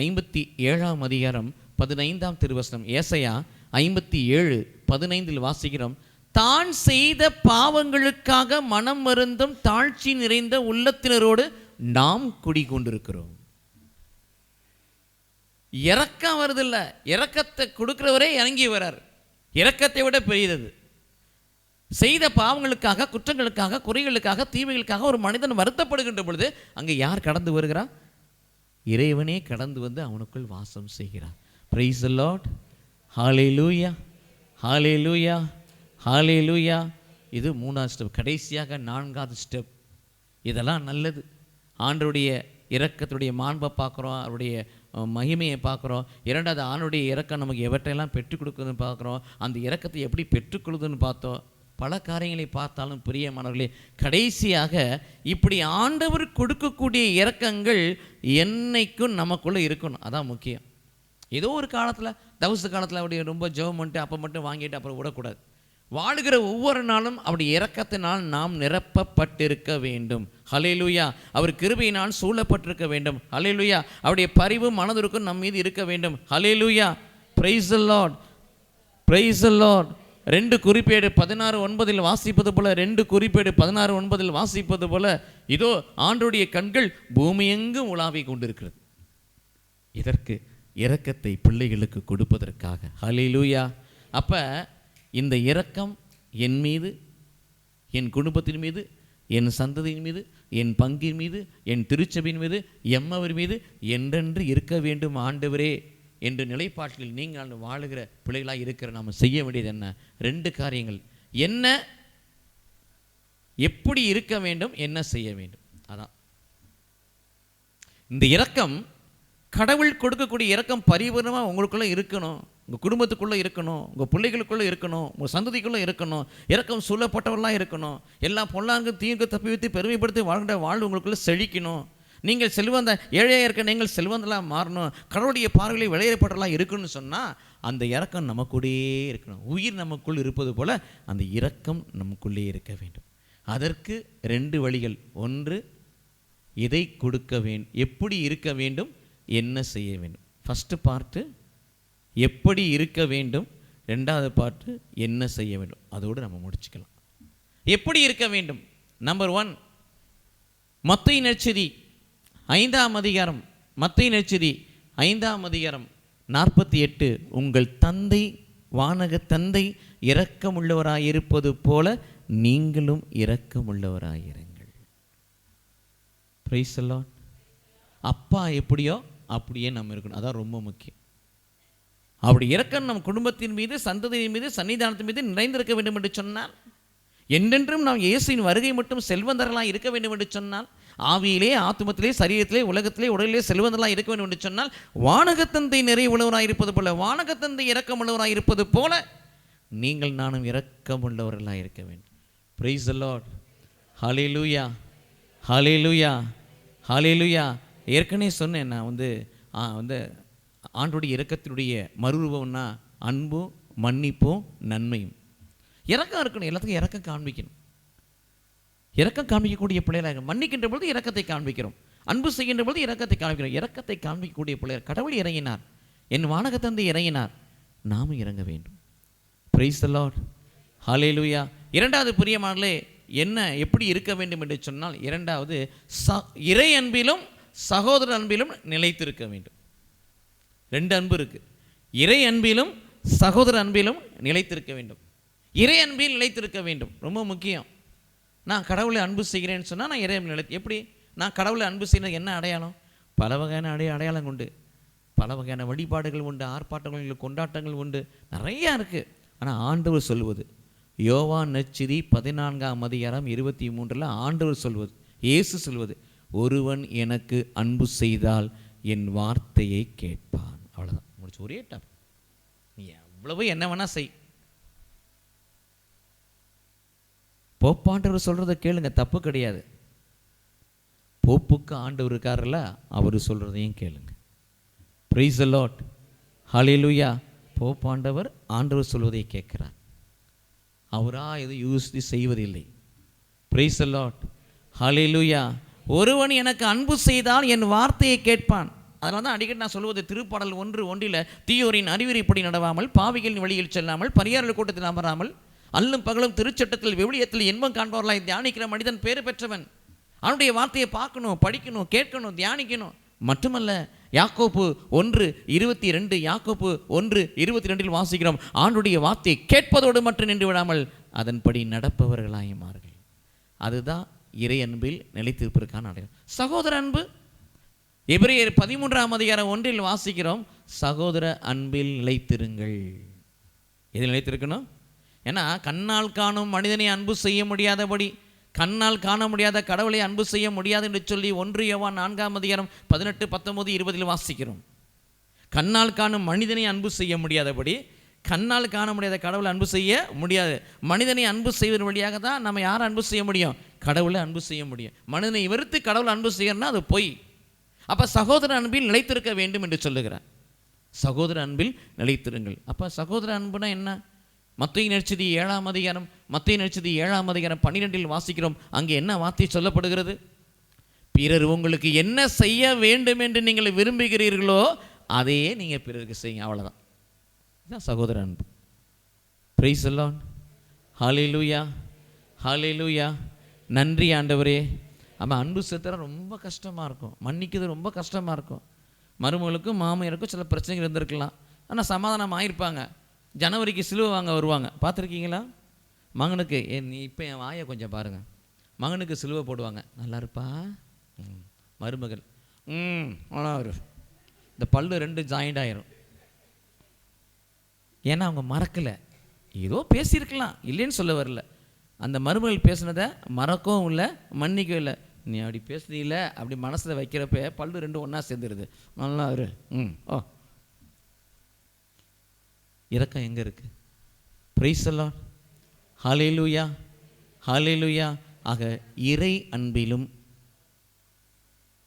57:15 ஏசாயா 57:15 வாசிக்கிறோம். தான் செய்த பாவங்களுக்காக மனம் வருந்தும் தாழ்ச்சி நிறைந்த உள்ளத்தினரோடு நாம் குடிகொண்டிருக்கிறோம். இரக்கம் வருதில்ல, இரக்கத்தை கொடுக்கிறவரே இறங்கி வரார். இரக்கத்தை விட பெரியது. செய்த பாவங்களுக்காக, குற்றங்களுக்காக, குறைகளுக்காக, தீமைகளுக்காக ஒரு மனிதன் வருத்தப்படுகின்ற பொழுது அங்கே யார் கடந்து வருகிறார்? இறைவனே கடந்து வந்து அவனுக்குள் வாசம் செய்கிறார். Praise the Lord. Hallelujah, hallelujah, hallelujah. இது 3வது ஸ்டெப். கடைசியாக 4வது ஸ்டெப். இதெல்லாம் நல்லது. ஆண்டவருடைய இரக்கத்துடைய மாண்பை பார்க்குறோம், அவருடைய மகிமையை பார்க்குறோம். 2வது ஆணுடைய இரக்கம் நமக்கு எவற்றையெல்லாம் பெற்றுக் கொடுக்குதுன்னு பார்க்குறோம். அந்த இரக்கத்தை எப்படி பெற்றுக்கொள்ளுதுன்னு பார்த்தோம். பல காரியங்களை பார்த்தாலும் பிரியமானவர்களே, கடைசியாக இப்படி ஆண்டவர் கொடுக்கக்கூடிய இரக்கங்கள் என்னைக்கும் நமக்குள்ளே இருக்கணும். அதான் முக்கியம். ஏதோ ஒரு காலத்தில், தவச காலத்தில் அப்படி ரொம்ப ஜெபம் பண்ணிட்டு அப்போ மட்டும் வாங்கிட்டு அப்புறம் விடக்கூடாது. வாழுகிற ஒவ்வொரு நாளும் அவருடைய இரக்கத்தினால் நாம் நிரப்பப்பட்டிருக்க வேண்டும். ஹல்லேலூயா. அவர் கிருபையினால் சூழப்பட்டிருக்க வேண்டும். ஹல்லேலூயா. அவருடைய பரிவு மனதிற்கும் நம் மீது இருக்க வேண்டும். Hallelujah. Praise the Lord, praise the Lord. 2 குறிப்பேடு 16:9 வாசிப்பது போல, 2 குறிப்பேடு 16:9 வாசிப்பது போல, இதோ ஆண்டவருடைய கண்கள் பூமியெங்கும் உலாவிக் கொண்டிருக்கிறது. இதற்கு இரக்கத்தை பிள்ளைகளுக்கு கொடுப்பதற்காக. ஹல்லேலூயா. அப்போ இந்த இரக்கம் என் மீது, என் குடும்பத்தின் மீது, என் சந்ததியின் மீது, என் பங்கின் மீது, என் திருச்சபையின் மீது, எம்மவர் மீது என்றென்று இருக்க வேண்டும் ஆண்டவரே என்ற நிலைப்பாட்டில் நீங்கள் வாழுகிற பிள்ளைகளாக இருக்கிற நாம் செய்ய வேண்டியது என்ன? 2 காரியங்கள். என்ன, எப்படி இருக்க வேண்டும், என்ன செய்ய வேண்டும். அதான் இந்த இரக்கம். கடவுள் கொடுக்கக்கூடிய இரக்கம் பரிபூர்ணமாக உங்களுக்குள்ளே இருக்கணும், உங்கள் குடும்பத்துக்குள்ளே இருக்கணும், உங்கள் பிள்ளைகளுக்குள்ளே இருக்கணும், உங்கள் சந்ததிக்குள்ளே இருக்கணும். இரக்கம் சூழப்பட்டவர்களாக இருக்கணும். எல்லா பொல்லாங்கு தீங்கு தப்பி வைத்து பெருமைப்படுத்தி வாழ்கிற வாழ்வு உங்களுக்குள்ளே செழிக்கணும். நீங்கள் செல்வந்த ஏழையாக இருக்க நீங்கள் செல்வந்தெல்லாம் மாறணும். கடவுளுடைய பார்வையில் விளையாடப்பட்டலாம் இருக்குன்னு சொன்னால் அந்த இரக்கம் நமக்குள்ளேயே இருக்கணும். உயிர் நமக்குள் இருப்பது போல் அந்த இரக்கம் நமக்குள்ளே இருக்க வேண்டும். அதற்கு 2 வழிகள். ஒன்று, எதை கொடுக்க வேண்டும், எப்படி இருக்க வேண்டும், என்ன செய்ய வேண்டும். ஃபஸ்ட்டு பார்ட்டு எப்படி இருக்க வேண்டும், 2வது பார்ட்டு என்ன செய்ய வேண்டும். அதோடு நம்ம முடிச்சுக்கலாம். எப்படி இருக்க வேண்டும். நம்பர் 1, மத்தேயு நற்செய்தி 5ஆம் அதிகாரம், மத்தேயு நற்செய்தி 5ஆம் அதிகாரம் 48. உங்கள் தந்தை, வானக தந்தை இரக்கமுள்ளவராயிருப்பது போல நீங்களும் இரக்கமுள்ளவராயிருங்கள். Price the Lord. அப்பா எப்படியோ அப்படியே நம்ம இருக்கணும். அதான் ரொம்ப முக்கியம். அவருடைய இரக்கம் நம் குடும்பத்தின் மீது, சந்ததியின் மீது, சன்னிதானத்தின் மீது நிறைந்திருக்க வேண்டும் என்று சொன்னால், என்றென்றும் நாம் இயேசுவின் வருகை மட்டும் செல்வந்தர்களாக இருக்க வேண்டும் என்று சொன்னால், ஆவியிலே, ஆத்துமத்திலே, சரீரத்திலே, உலகத்திலே, உடலிலே செல்வந்தர்களாக இருக்க வேண்டும் என்று சொன்னால், வானகத்தந்தை நிறைவுள்ளவராக இருப்பது போல, வானகத்தந்தை இரக்கமுள்ளவராக இருப்பது போல நீங்கள் நானும் இரக்கமுள்ளவர்களாக இருக்க வேண்டும். Praise the Lord. Hallelujah, hallelujah, hallelujah. ஏற்கனவே சொன்னேன், நான் வந்து ஆண்டோடைய இரக்கத்தினுடைய மறுரூபம்னா அன்பும் மன்னிப்பும் நன்மையும். இரக்கம் இருக்கணும், எல்லாத்துக்கும் இரக்கம் காண்பிக்கணும். இரக்கம் காண்பிக்கக்கூடிய பிள்ளைகளாக, மன்னிக்கின்ற பொழுது இரக்கத்தை காண்பிக்கிறோம், அன்பு செய்கின்ற பொழுது இரக்கத்தை காண்பிக்கிறோம். இரக்கத்தை காண்பிக்கக்கூடிய பிள்ளைகள். கடவுள் இறங்கினார், என் வானகத்தந்தை இறங்கினார், நாமும் இறங்க வேண்டும். Praise the Lord. ஹல்லேலூயா. 2வது பிரியமானவர்களே, என்ன எப்படி இருக்க வேண்டும் என்று சொன்னால், 2வது இறை அன்பிலும் சகோதர அன்பிலும் நிலைத்திருக்க வேண்டும். 2 அன்பு இருக்கு. இறை அன்பிலும் சகோதர அன்பிலும் நிலைத்திருக்க வேண்டும். இறை அன்பில் நிலைத்திருக்க வேண்டும், ரொம்ப முக்கியம். நான் கடவுளை அன்பு செய்கிறேன்னு சொன்னால் நான் இறை அன்பில் எப்படி? நான் கடவுளை அன்பு செய்யறது என்ன அடையாளம்? பல வகையான அடையாளம் உண்டு, பல வகையான வழிபாடுகள் உண்டு, ஆர்ப்பாட்டங்கள், கொண்டாட்டங்கள் உண்டு, நிறையா இருக்குது. ஆனால் ஆண்டவர் சொல்வது, யோவான் நற்செய்தி 14ஆம் அதிகாரம் 23 ஆண்டவர் சொல்வது, இயேசு சொல்வது, ஒருவன் எனக்கு அன்பு செய்தால் என் வார்த்தையை கேட்பான். அவ்வளோதான், முடிச்சு. ஒரே டாப். நீ எவ்வளவு என்ன வேணா செய், போப்பாண்டவர் சொல்கிறத கேளுங்க, தப்பு கிடையாது. போப்புக்கு ஆண்டவர் இருக்காருல்ல, அவர் சொல்கிறதையும் கேளுங்க. Price the Lord. ஹல்லேலூயா. போப்பாண்டவர் ஆண்டவர் சொல்வதை கேட்கிறார், அவராக எதுவும் யோசித்து செய்வதில்லை. Praise the Lord. ஹல்லேலூயா. ஒருவன் எனக்கு அன்பு செய்தால் என் வார்த்தையை கேட்பான். அதனால தான் அடிக்கடி நான் சொல்வது, திருப்பாடல் 1:1 தீயோரின் அறிவுரைப்படி நடவாமல், பாவிகளின் வழியில் செல்லாமல், பரியாளர் கூட்டத்தில் அமராமல், அல்லும் பகலும் திருச்சட்டத்தில் விவிலியத்தில் இன்பம் காண்பவர்களாய் தியானிக்கிற மனிதன் பேறு பெற்றவன். அவனுடைய வார்த்தையை பார்க்கணும், படிக்கணும், கேட்கணும், தியானிக்கணும். மட்டுமல்ல, யாக்கோப்பு 1:22, யாக்கோப்பு 1:22 வாசிக்கிறோம், ஆண்டுடைய வார்த்தையை கேட்பதோடு மட்டும் நின்று விடாமல் அதன்படி நடப்பவர்களாயுமார்கள். அதுதான் இறை அன்பில் நிலைத்திருப்பதற்கான அடையாளம். சகோதர அன்பு, எபிரேயர் 13:1 வாசிக்கிறோம், சகோதர அன்பில் நிலைத்திருங்கள். எதில் நிலைத்திருக்கணும்? ஏன்னா கண்ணால் காணும் மனிதனை அன்பு செய்ய முடியாதபடி, கண்ணால் காண முடியாத கடவுளை அன்பு செய்ய முடியாது என்று சொல்லி 1 யோவான் 4:18, 19, 20 வாசிக்கிறோம். கண்ணால் காணும் மனிதனை அன்பு செய்ய முடியாதபடி, கண்ணால் காண முடியாத கடவுளை அன்பு செய்ய முடியாது. மனிதனை அன்பு செய்வதன் வழியாக தான் நம்ம யாரை அன்பு செய்ய முடியும்? கடவுளை அன்பு செய்ய முடியும். மனிதனை வெறுத்து கடவுளை அன்பு செய்யணும்னா அது பொய். அப்போ சகோதர அன்பில் நிலைத்திருக்க வேண்டும் என்று சொல்லுகிறார். சகோதர அன்பில் நிலைத்திருங்கள். அப்போ சகோதர அன்புனா என்ன? மத்தேயு நற்செய்தி 7:12 வாசிக்கிறோம். அங்கே என்ன வார்த்தை சொல்லப்படுகிறது? பிறர் உங்களுக்கு என்ன செய்ய வேண்டும் என்று நீங்கள் விரும்புகிறீர்களோ அதையே நீங்கள் பிறருக்கு செய்யுங்க. அவ்வளோதான். இதுதான் சகோதர அன்பு. Praise the Lord. Hallelujah, hallelujah. நன்றி ஆண்டவரே. ஆமாம், அன்பு செலுத்துறது ரொம்ப கஷ்டமாக இருக்கும், மன்னிக்கிறது ரொம்ப கஷ்டமாக இருக்கும். மருமகளுக்கும் மாமியாருக்கும் சில பிரச்சனைகள் இருந்திருக்கலாம், ஆனால் சமாதானம் ஆகிருப்பாங்க. ஜனவரிக்கு சிலுவை வாங்க வருவாங்க, பார்த்துருக்கீங்களா? மகனுக்கு நீ இப்போ என் வாயை கொஞ்சம் பாருங்கள், மகனுக்கு சிலுவை போடுவாங்க, நல்லா இருப்பா. மருமகள் நல்லா வரும், இந்த பல்லு 2 ஜாயிண்ட் ஆயிரும். ஏன்னா அவங்க மறக்கலை, ஏதோ பேசியிருக்கலாம், இல்லைன்னு சொல்ல வரல. அந்த மருமகள் பேசுனதை மறக்கவும் இல்லை, மன்னிக்கவும் இல்லை. நீ அப்படி பேசுனீல அப்படி மனசில் வைக்கிறப்ப பல்லு 2 ஒன்றா சேர்ந்துருது. நல்லா இரு. ஓ, இரக்கம் எங்கே இருக்குது? Praise the Lord. Hallelujah, hallelujah. ஆக இறை அன்பிலும்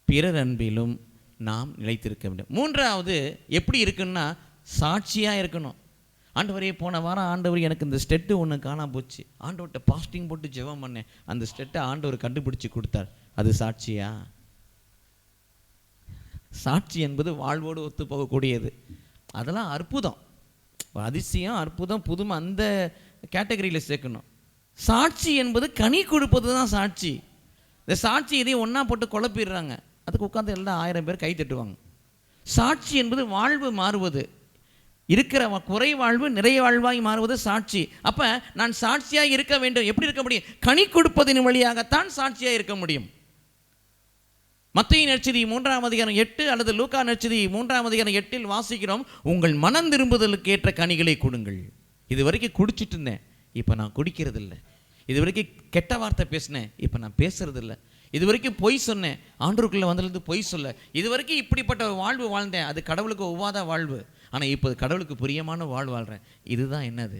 பிறர் அன்பிலும் நாம் நிலைத்திருக்க வேண்டும். 3வது எப்படி இருக்குன்னா, சாட்சியாக இருக்கணும். ஆண்டவரே, போன வாரம் ஆண்டவர் எனக்கு இந்த ஸ்டெட்டு ஒன்று காணாம போச்சு, ஆண்டவர்கிட்ட பாஸ்டிங் போட்டு ஜெபம் பண்ணேன், அந்த ஸ்டெட்டை ஆண்டவர் கண்டுபிடிச்சி கொடுத்தார். அது சாட்சியா? சாட்சி என்பது வாழ்வோடு ஒத்து போகக்கூடியது. அதெல்லாம் அற்புதம், அதிசயம், அற்புதம், புதுமை, அந்த கேட்டகரியில் சேர்க்கணும். சாட்சி என்பது கனி கொடுப்பது தான் சாட்சி. இந்த சாட்சி இதையும் ஒன்றா போட்டு குழப்பிடுறாங்க, அதுக்கு உட்காந்து எல்லாம் 1000 பேர் கை தட்டுவாங்க. சாட்சி என்பது வாழ்வு மாறுவது, இருக்கிற குறை வாழ்வு நிறைய வாழ்வாய் மாறுவது சாட்சி. அப்போ நான் சாட்சியாக இருக்க வேண்டும். எப்படி இருக்க முடியும்? கனி கொடுப்பதின் வழியாகத்தான் சாட்சியாக இருக்க முடியும். மத்தேயு நற்செய்தி 3:8 அல்லது லூக்கா நற்செய்தி 3:8 வாசிக்கிறோம், உங்கள் மனம் திரும்புதலுக்கு ஏற்ற கனிகளை கொடுங்கள். இது வரைக்கும் குடிச்சிட்டு இருந்தேன், இப்போ நான் குடிக்கிறதில்லை. இது வரைக்கும் கெட்ட வார்த்தை பேசினேன், இப்போ நான் பேசுறதில்லை. இது வரைக்கும் பொய் சொன்னேன், ஆண்டவருக்குள்ளே வந்ததுலேருந்து பொய் சொல்ல. இது வரைக்கும் இப்படிப்பட்ட வாழ்வு வாழ்ந்தேன், அது கடவுளுக்கு ஒவ்வாத வாழ்வு. ஆனால் இப்போ கடவுளுக்கு பிரியமான வாழ்வு வாழ்கிறேன். இதுதான் என்னது?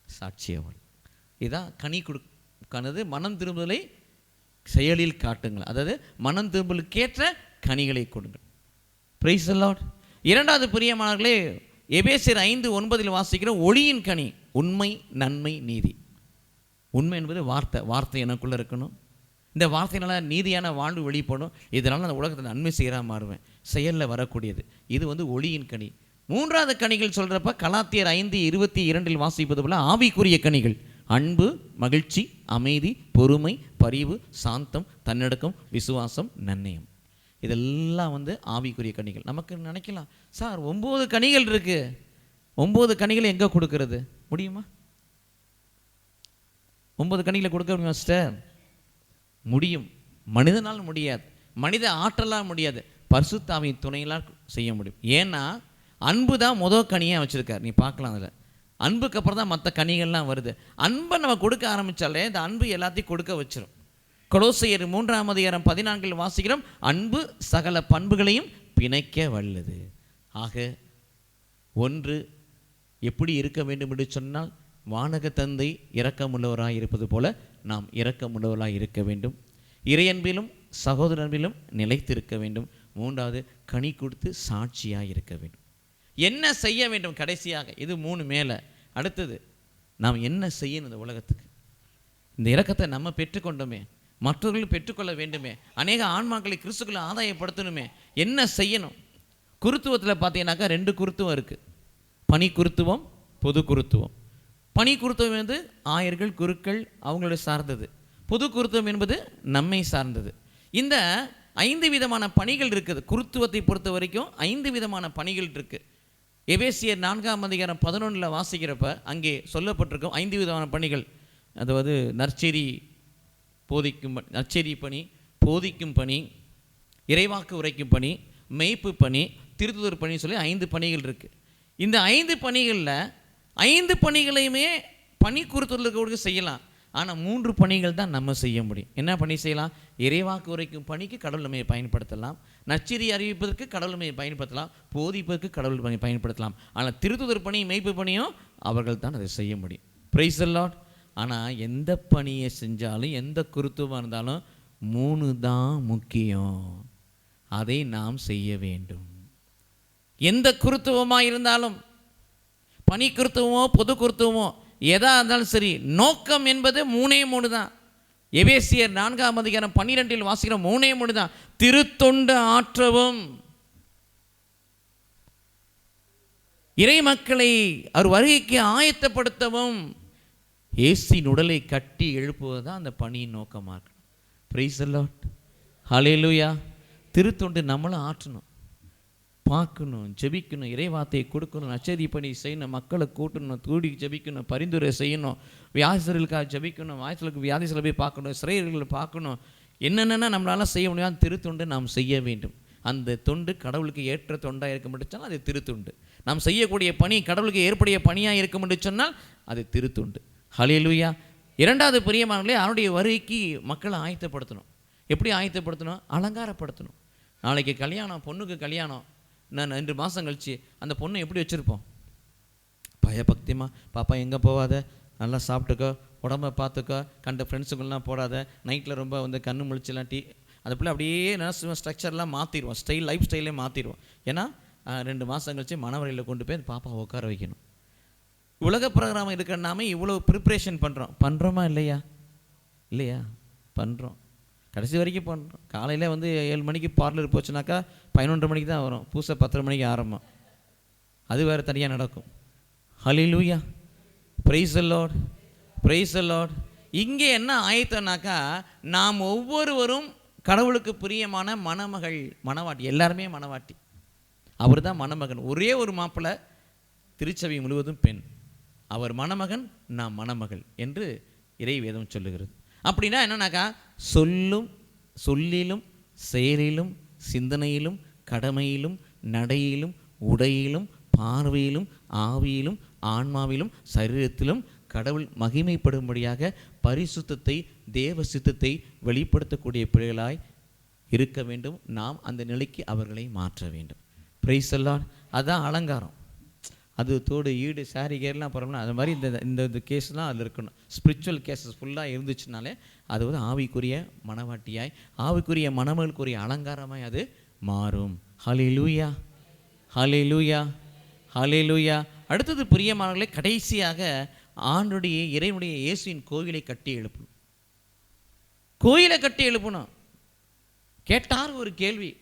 சாட்சிய வாழ்வு. இதுதான் கனி கொடுக்கானது. மனம் திரும்புதலை செயலில் காட்டுங்கள், அதாவது மனம் திரும்பலுக்கேற்ற கனிகளை கொடுங்கள். Price the Lord. 2வது பிரியமானவர்களே, எபேசியர் 5:9 வாசிக்கிறோம், ஒளியின் கனி உண்மை, நன்மை, நீதி. உண்மை என்பது வார்த்தை, வார்த்தை எனக்குள்ளே இருக்கணும். இந்த வார்த்தையினால நீதியான வாழ்வு வெளிப்படும். இதனால் அந்த உலகத்தில் நன்மை செய்கிறா மாறுவேன், செயலில் வரக்கூடியது. இது ஒளியின் கனி. 3வது கனிகள் சொல்கிறப்ப கலாத்தியர் 5:22 வாசிப்பது போல ஆவிக்குரிய கனிகள் அன்பு, மகிழ்ச்சி, அமைதி, பொறுமை, பரிவு, சாந்தம், தன்னடக்கம், விசுவாசம், நன்னயம். இதெல்லாம் ஆவிக்குரிய கனிகள். நமக்கு நினைக்கலாம், சார் 9 கனிகள் இருக்கு, 9 கனிகளை எங்கே கொடுக்கறது? முடியுமா? 9 கனிகளை கொடுக்க முடியுமா சிஸ்டர்? முடியும். மனிதனால் முடியாது, மனித ஆற்றலால் முடியாது, பரிசுத்த ஆவியின் துணையினால் செய்ய முடியும். ஏன்னா அன்பு தான் முதல் கனியாக வச்சுருக்கார். நீ பார்க்கலாம், அதில் அன்புக்கு அப்புறம் தான் மற்ற கனிகள்லாம் வருது. அன்பை நம்ம கொடுக்க ஆரம்பித்தாலே இந்த அன்பு எல்லாத்தையும் கொடுக்க வச்சிடும். கொலோசையர் 3:14 வாசிக்கிறோம், அன்பு சகல பண்புகளையும் பிணைக்க வல்லது. ஆக ஒன்று எப்படி இருக்க வேண்டும் என்று சொன்னால், வானக தந்தை இரக்கமுள்ளவராக இருப்பது போல நாம் இரக்கமுள்ளவராக இருக்க வேண்டும். இறையன்பிலும் சகோதர அன்பிலும் நிலைத்திருக்க வேண்டும். 3வது கனி கொடுத்து சாட்சியாக இருக்க வேண்டும். என்ன செய்ய வேண்டும் கடைசியாக? இது 3 மேலே. அடுத்தது நாம் என்ன செய்யணும் இந்த உலகத்துக்கு? இந்த இரக்கத்தை நம்ம பெற்றுக்கொண்டோமே, மற்றவர்களும் பெற்றுக்கொள்ள வேண்டுமே, அநேக ஆன்மாக்களை கிறிஸ்துக்குள்ள ஆதாயப்படுத்தணுமே. என்ன செய்யணும்? குருத்துவத்தில் பார்த்தீங்கன்னாக்கா 2 குருத்துவம் இருக்குது. பணி குருத்துவம், பொது குருத்துவம். பணி குருத்துவம் என்பது ஆயர்கள், குருக்கள் அவங்களோட சார்ந்தது. பொது குருத்துவம் என்பது நம்மை சார்ந்தது. இந்த 5 விதமான பணிகள் இருக்குது. குருத்துவத்தை பொறுத்த வரைக்கும் 5 விதமான பணிகள் இருக்குது. எபேசியர் 4:11 வாசிக்கிறப்ப அங்கே சொல்லப்பட்டிருக்கும் 5 விதமான பணிகள். அதாவது நற்செய்தி பணி, போதிக்கும் பணி, இறைவாக்கு உரைக்கும் பணி, மெய்ப்பு பணி, திருத்துதர் பணி சொல்லி 5 பணிகள் இருக்குது. இந்த 5 பணிகளில் 5 பணிகளையுமே பணி குருத்துதலுக்கு செய்யலாம். ஆனால் 3 பணிகள் தான் நம்ம செய்ய முடியும். என்ன பணி செய்யலாம்? இறைவாக்கு உரைக்கும் பணிக்கு கடவுள் நம்மை பயன்படுத்தலாம், நற்செய்தி அறிவிப்பதற்கு கடவுள் நம்மை பயன்படுத்தலாம், போதிப்பதற்கு கடவுள் பயன்படுத்தலாம். ஆனால் திருத்துதர் பணி, மெய்ப்பு பணியும் அவர்கள் தான் அதை செய்ய முடியும். Price the Lord. ஆனால் எந்த பணியை செஞ்சாலும், எந்த குருத்துவமாக இருந்தாலும் 3 தான் முக்கியம். அதை நாம் செய்ய வேண்டும். எந்த குருத்துவமாக இருந்தாலும், பணி குருத்துவமோ பொது குருத்துவமோ எதா இருந்தாலும் சரி, நோக்கம் என்பது 3 தான். எபேசியர் 4:12 வாசிக்கிற 3 தான். திருத்தொண்டு ஆற்றவும், இறை மக்களை அவர் வருகைக்கு ஆயத்தப்படுத்தவும், இயேசுவின் உடலை கட்டி எழுப்புவது தான் அந்த பணியின் நோக்கமாக இருக்கணும். Price the Lord. ஹல்லேலூயா. திருத்தொண்டு நம்மளும் ஆற்றணும், பார்க்கணும், ஜெபிக்கணும், இறைவார்த்தையை கொடுக்கணும், நற்செய்தி பணி செய்யணும், மக்களை கூட்டணும், கூடி ஜெபிக்கணும், பரிந்துரை செய்யணும், வியாதிகளுக்காக ஜெபிக்கணும், வியாதிகளை போய் பார்க்கணும், சிறைகளை பார்க்கணும், என்னென்னா நம்மளால செய்ய முடியாது திருத்தொண்டு நாம் செய்ய வேண்டும். அந்த தொண்டு கடவுளுக்கு ஏற்ற தொண்டாக இருக்க முடியும் சொன்னால் அது திருத்தொண்டு. நாம் செய்யக்கூடிய பணி கடவுளுக்கு ஏற்புடைய பணியாக இருக்க முடியும் சொன்னால் அது திருத்தொண்டு. ஹல்லேலூயா. 2வது பிரியமானவர்களே, அவருடைய வருகைக்கு மக்களை ஆயத்தப்படுத்தணும். எப்படி ஆயத்தப்படுத்தணும்? அலங்காரப்படுத்தணும். நாளைக்கு கல்யாணம், பொண்ணுக்கு கல்யாணம், நான் 2 மாதம் கழிச்சு அந்த பொண்ணு எப்படி வச்சுருப்போம்? பயபக்தியமாக, பாப்பா எங்கே போகாத, நல்லா சாப்பிட்டுக்கோ, உடம்பை பார்த்துக்கோ, கண்ட ஃப்ரெண்ட்ஸுங்கெல்லாம் போடாத, நைட்டில் ரொம்ப கண்ணு முழிச்செல்லாம் அந்த பிள்ளை அப்படியே ஸ்ட்ரக்சர்லாம் மாற்றிடுவோம், லைஃப் ஸ்டைலே மாற்றிடுவோம். ஏன்னா 2 மாதம் கழிச்சு மணவரையில் கொண்டு போய் பாப்பா உட்கார வைக்கணும். உலக ப்ரோக்ராம் இருக்கிறனாமே இவ்வளோ ப்ரிப்ரேஷன் பண்ணுறோமா இல்லையா? பண்ணுறோம். கடைசி வரைக்கும் பண்ணுறோம். காலையில் 7 மணிக்கு பார்லர் போச்சுனாக்கா 11 மணிக்கு தான் வரும். பூசை 10 மணிக்கு ஆரம்பம். அது வேறு தனியாக நடக்கும். Hallelujah. Praise the Lord. Praise the Lord. இங்கே என்ன ஆயத்தம்னாக்கா, நாம் ஒவ்வொருவரும் கடவுளுக்கு பிரியமான மணமகள், மணவாட்டி, எல்லாருமே மணவாட்டி. அவர் தான் மணமகன். ஒரே ஒரு மாப்பிள்ளை, திருச்சபை முழுவதும் பெண். அவர் மணமகன், நாம் மணமகள் என்று இறை வேதம் சொல்லுகிறது. அப்படின்னா என்னன்னாக்கா, சொல்லிலும் செயலிலும் சிந்தனையிலும் கடமையிலும் நடையிலும் உடையிலும் பார்வையிலும் ஆவியிலும் ஆன்மாவிலும் சரீரத்திலும் கடவுள் மகிமைப்படும்படியாக பரிசுத்தத்தை, தேவ சித்தத்தை வெளிப்படுத்தக்கூடிய பிள்ளைகளாய் இருக்க வேண்டும். நாம் அந்த நிலைக்கு அவர்களை மாற்ற வேண்டும். Praise the Lord. அதுதான் அலங்காரம். அது தோடு, ஈடு, சாரி, கேர்லாம் போகிறோம்னா அது மாதிரி இந்த கேஸ்லாம் அதில் இருக்கணும். ஸ்பிரிச்சுவல் கேஸஸ் ஃபுல்லாக இருந்துச்சுனாலே அது ஆவிக்குரிய மணவாட்டியாய், ஆவிக்குரிய மணமகளுக்குரிய அலங்காரமாய் அது மாறும். ஹல்லேலூயா. ஹல்லேலூயா. ஹல்லேலூயா. அடுத்தது பிரியமானவர்களே, கடைசியாக ஆண்டுடைய இறைவனுடைய இயேசுவின் கோயிலை கட்டி எழுப்பணும். கோயிலை கட்டி எழுப்பணும். கேட்டார் ஒரு கேள்வி.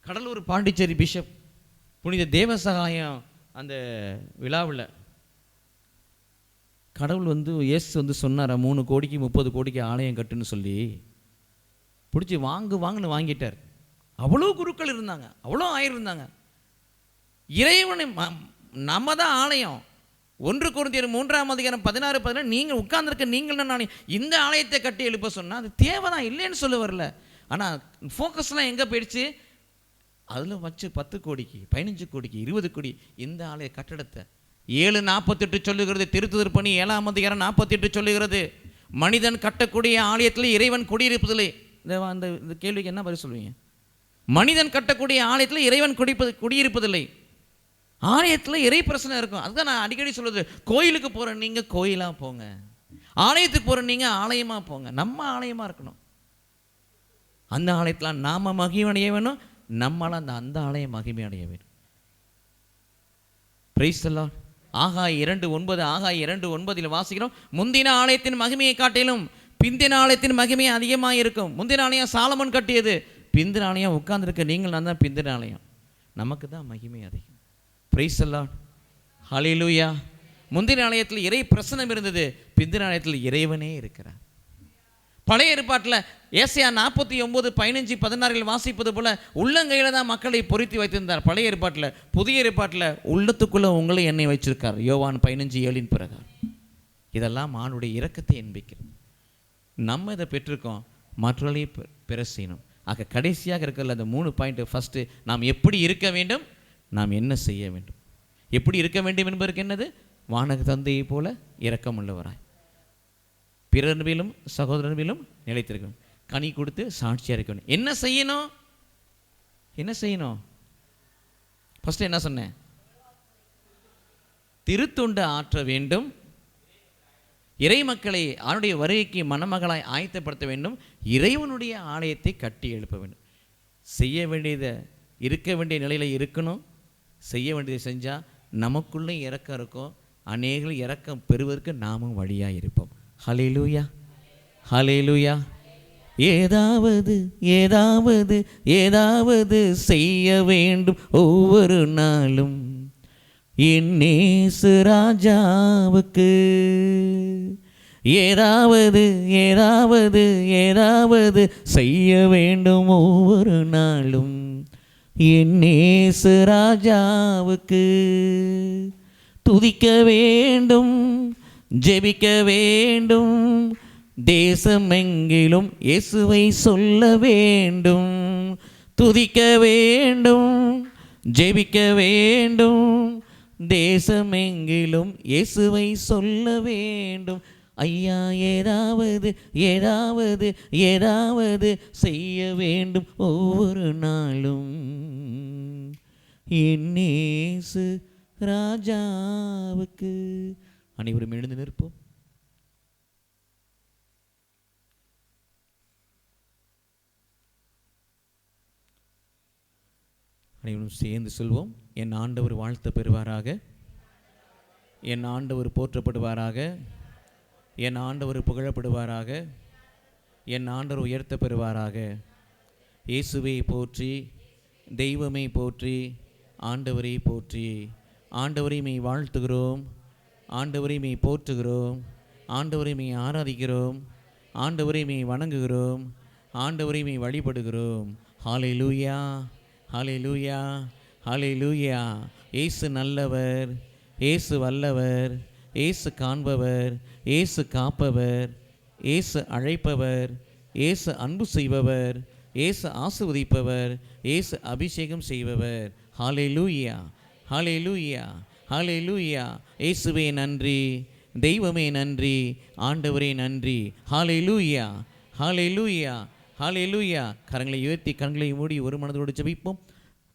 கடலூர் பாண்டிச்சேரி பிஷப் புனித தேவசகாயம் அந்த விழாவில் கடவுள் இயேசு சொன்னார், 3 கோடிக்கு 30 கோடிக்கு ஆலயம் கட்டுன்னு சொல்லி பிடிச்சி வாங்குன்னு வாங்கிட்டார். அவ்வளோ குருக்கள் இருந்தாங்க, அவ்வளோ ஆயர் இருந்தாங்க. இறைவனை நம்ம தான் ஆலயம். 1 கொரிந்தியர் 3:16 நீங்கள் உட்கார்ந்துருக்க நீங்கள் நான் இந்த ஆலயத்தை கட்டி எழுப்ப சொன்னால் அது தேவைதான், இல்லைன்னு சொல்ல வரல. ஆனால் ஃபோக்கஸ்லாம் எங்கே போயிடுச்சு? அதில் வச்சு 10 கோடிக்கு 15 கோடிக்கு 20 கோடி இந்த ஆலய கட்டடத்தை 7:48 சொல்லுகிறது. திருத்துதர் பணி 7ஆம் அதிகாரம் 48 சொல்லுகிறது, மனிதன் கட்டக்கூடிய ஆலயத்தில் இறைவன் குடியிருப்பதில்லை. அந்த கேள்விக்கு என்ன பதில் சொல்லுவீங்க? மனிதன் கட்டக்கூடிய ஆலயத்தில் இறைவன் குடியிருப்பதில்லை. ஆலயத்தில் இறை பிரச்சனை இருக்கும். அதுதான் நான் அடிக்கடி சொல்லுது, கோயிலுக்கு போகிற நீங்கள் கோயிலாக போங்க, ஆலயத்துக்கு போகிற நீங்கள் ஆலயமாக போங்க. நம்ம ஆலயமாக இருக்கணும். அந்த ஆலயத்தில் நாம மகிமை வேணும், நம்மளால் அந்த ஆலயம் மகிமை அடைய வேண்டும். Praise the Lord. ஆகாய் 2:9 வாசிக்கிறோம், முந்தின ஆலயத்தின் மகிமையை காட்டிலும் பிந்தின ஆலயத்தின் மகிமை அதிகமாக இருக்கும். முந்தின ஆலயம் சாலமன் கட்டியது, பிந்தின ஆலயம் உட்கார்ந்துருக்க நீங்கள் நான் தான் பிந்தின ஆலயம். நமக்கு தான் மகிமை அதிகம். Praise the Lord. ஹல்லேலூயா. முந்தின ஆலயத்தில் இறை பிரசனம் இருந்தது, பிந்தின ஆலயத்தில் இறைவனே இருக்கிறார். பழைய ஏற்பாட்டில் ஏசாயா 49:15-16 வாசிப்பது போல உள்ளங்கையில் தான் மக்களை பொருத்தி வைத்திருந்தார் பழைய ஏற்பாட்டில். புதிய ஏற்பாட்டில் உள்ளத்துக்குள்ளே உங்களை என்னை வச்சிருக்கார். யோவான் 15:7 பிரகாரம். இதெல்லாம் ஆண்டுடைய இரக்கத்தை என்பிக்கிறது. நம்ம இதை பெற்றிருக்கோம், மற்றவர்களையும் பெற செய்யணும். ஆக கடைசியாக இருக்கிற அந்த 3 பாயிண்ட். ஃபஸ்ட்டு, நாம் எப்படி இருக்க வேண்டும், நாம் என்ன செய்ய வேண்டும். எப்படி இருக்க வேண்டும் என்பதற்கு என்னது? வானக தந்தையை போல இரக்கம் உள்ளவராய், பிறர்விலும் சகோதரர்விலும் நிலைத்திருக்கணும், கனி கொடுத்து சாட்சியாக இருக்கணும். என்ன செய்யணும்? என்ன செய்யணும்? ஃபஸ்ட்டு என்ன சொன்னேன்? திருத்தொண்டு ஆற்ற வேண்டும், இறை மக்களை அவனுடைய வருகைக்கு மணமகளாய் ஆயத்தப்படுத்த வேண்டும், இறைவனுடைய ஆலயத்தை கட்டி எழுப்ப வேண்டும். செய்ய வேண்டியதை இருக்க வேண்டிய நிலையில் இருக்கணும். செய்ய வேண்டியதை செஞ்சால் நமக்குள்ளே இரக்கம் இருக்கும். அநேகர் இரக்கம் பெறுவதற்கு நாமும் வழியாக இருப்போம். ஹல்லேலூயா, ஹல்லேலூயா. ஏதாவது ஏதாவது ஏதாவது செய்ய வேண்டும் ஒவ்வொரு நாளும் என் இயேசு ராஜாவுக்கு. ஏதாவது ஏதாவது ஏதாவது செய்ய வேண்டும் ஒவ்வொரு நாளும் என் இயேசு ராஜாவுக்கு. துதிக்க வேண்டும், ஜெபிக்க வேண்டும், தேசமெங்கிலும் இயேசுவை சொல்ல வேண்டும். துதிக்க வேண்டும், ஜெபிக்க வேண்டும், தேசமெங்கிலும் இயேசுவை சொல்ல வேண்டும். ஐயா, ஏதாவது ஏதாவது ஏதாவது செய்ய வேண்டும் ஒவ்வொரு நாளும் என் இயேசு ராஜாவுக்கு. அனைவரும் எழுந்து நிற்போம். அனைவரும் சேர்ந்து சொல்வோம். என் ஆண்டவர் வாழ்த்து பெறுவாராக, என் ஆண்டவர் போற்றப்படுவாராக, என் ஆண்டவர் புகழப்படுவாராக, என் ஆண்டவர் உயர்த்த பெறுவாராக. இயேசுவை போற்றி, தெய்வமே போற்றி, ஆண்டவரை போற்றி. ஆண்டவரை மெய் வாழ்த்துகிறோம், ஆண்டவரை மெய் போற்றுகிறோம், ஆண்டவரை மெய் ஆராதிக்கிறோம், ஆண்டவரை மெய் வணங்குகிறோம், ஆண்டவரை மெய் வழிபடுகிறோம். ஹல்லேலூயா, ஹல்லேலூயா, ஹல்லேலூயா. இயேசு நல்லவர், இயேசு வல்லவர், இயேசு காண்பவர், இயேசு காப்பவர், இயேசு அழைப்பவர், இயேசு அன்பு செய்பவர், இயேசு ஆசீர்வதிப்பவர், இயேசு அபிஷேகம் செய்பவர். ஹல்லேலூயா, ஹல்லேலூயா, ஹல்லேலூயா. இயேசுவே நன்றி, தெய்வமே நன்றி, ஆண்டவரே நன்றி. ஹல்லேலூயா, ஹல்லேலூயா, ஹல்லேலூயா. கரங்களை உயர்த்தி கண்களை மூடி ஒரு மனதோடு ஜெபிப்போம்.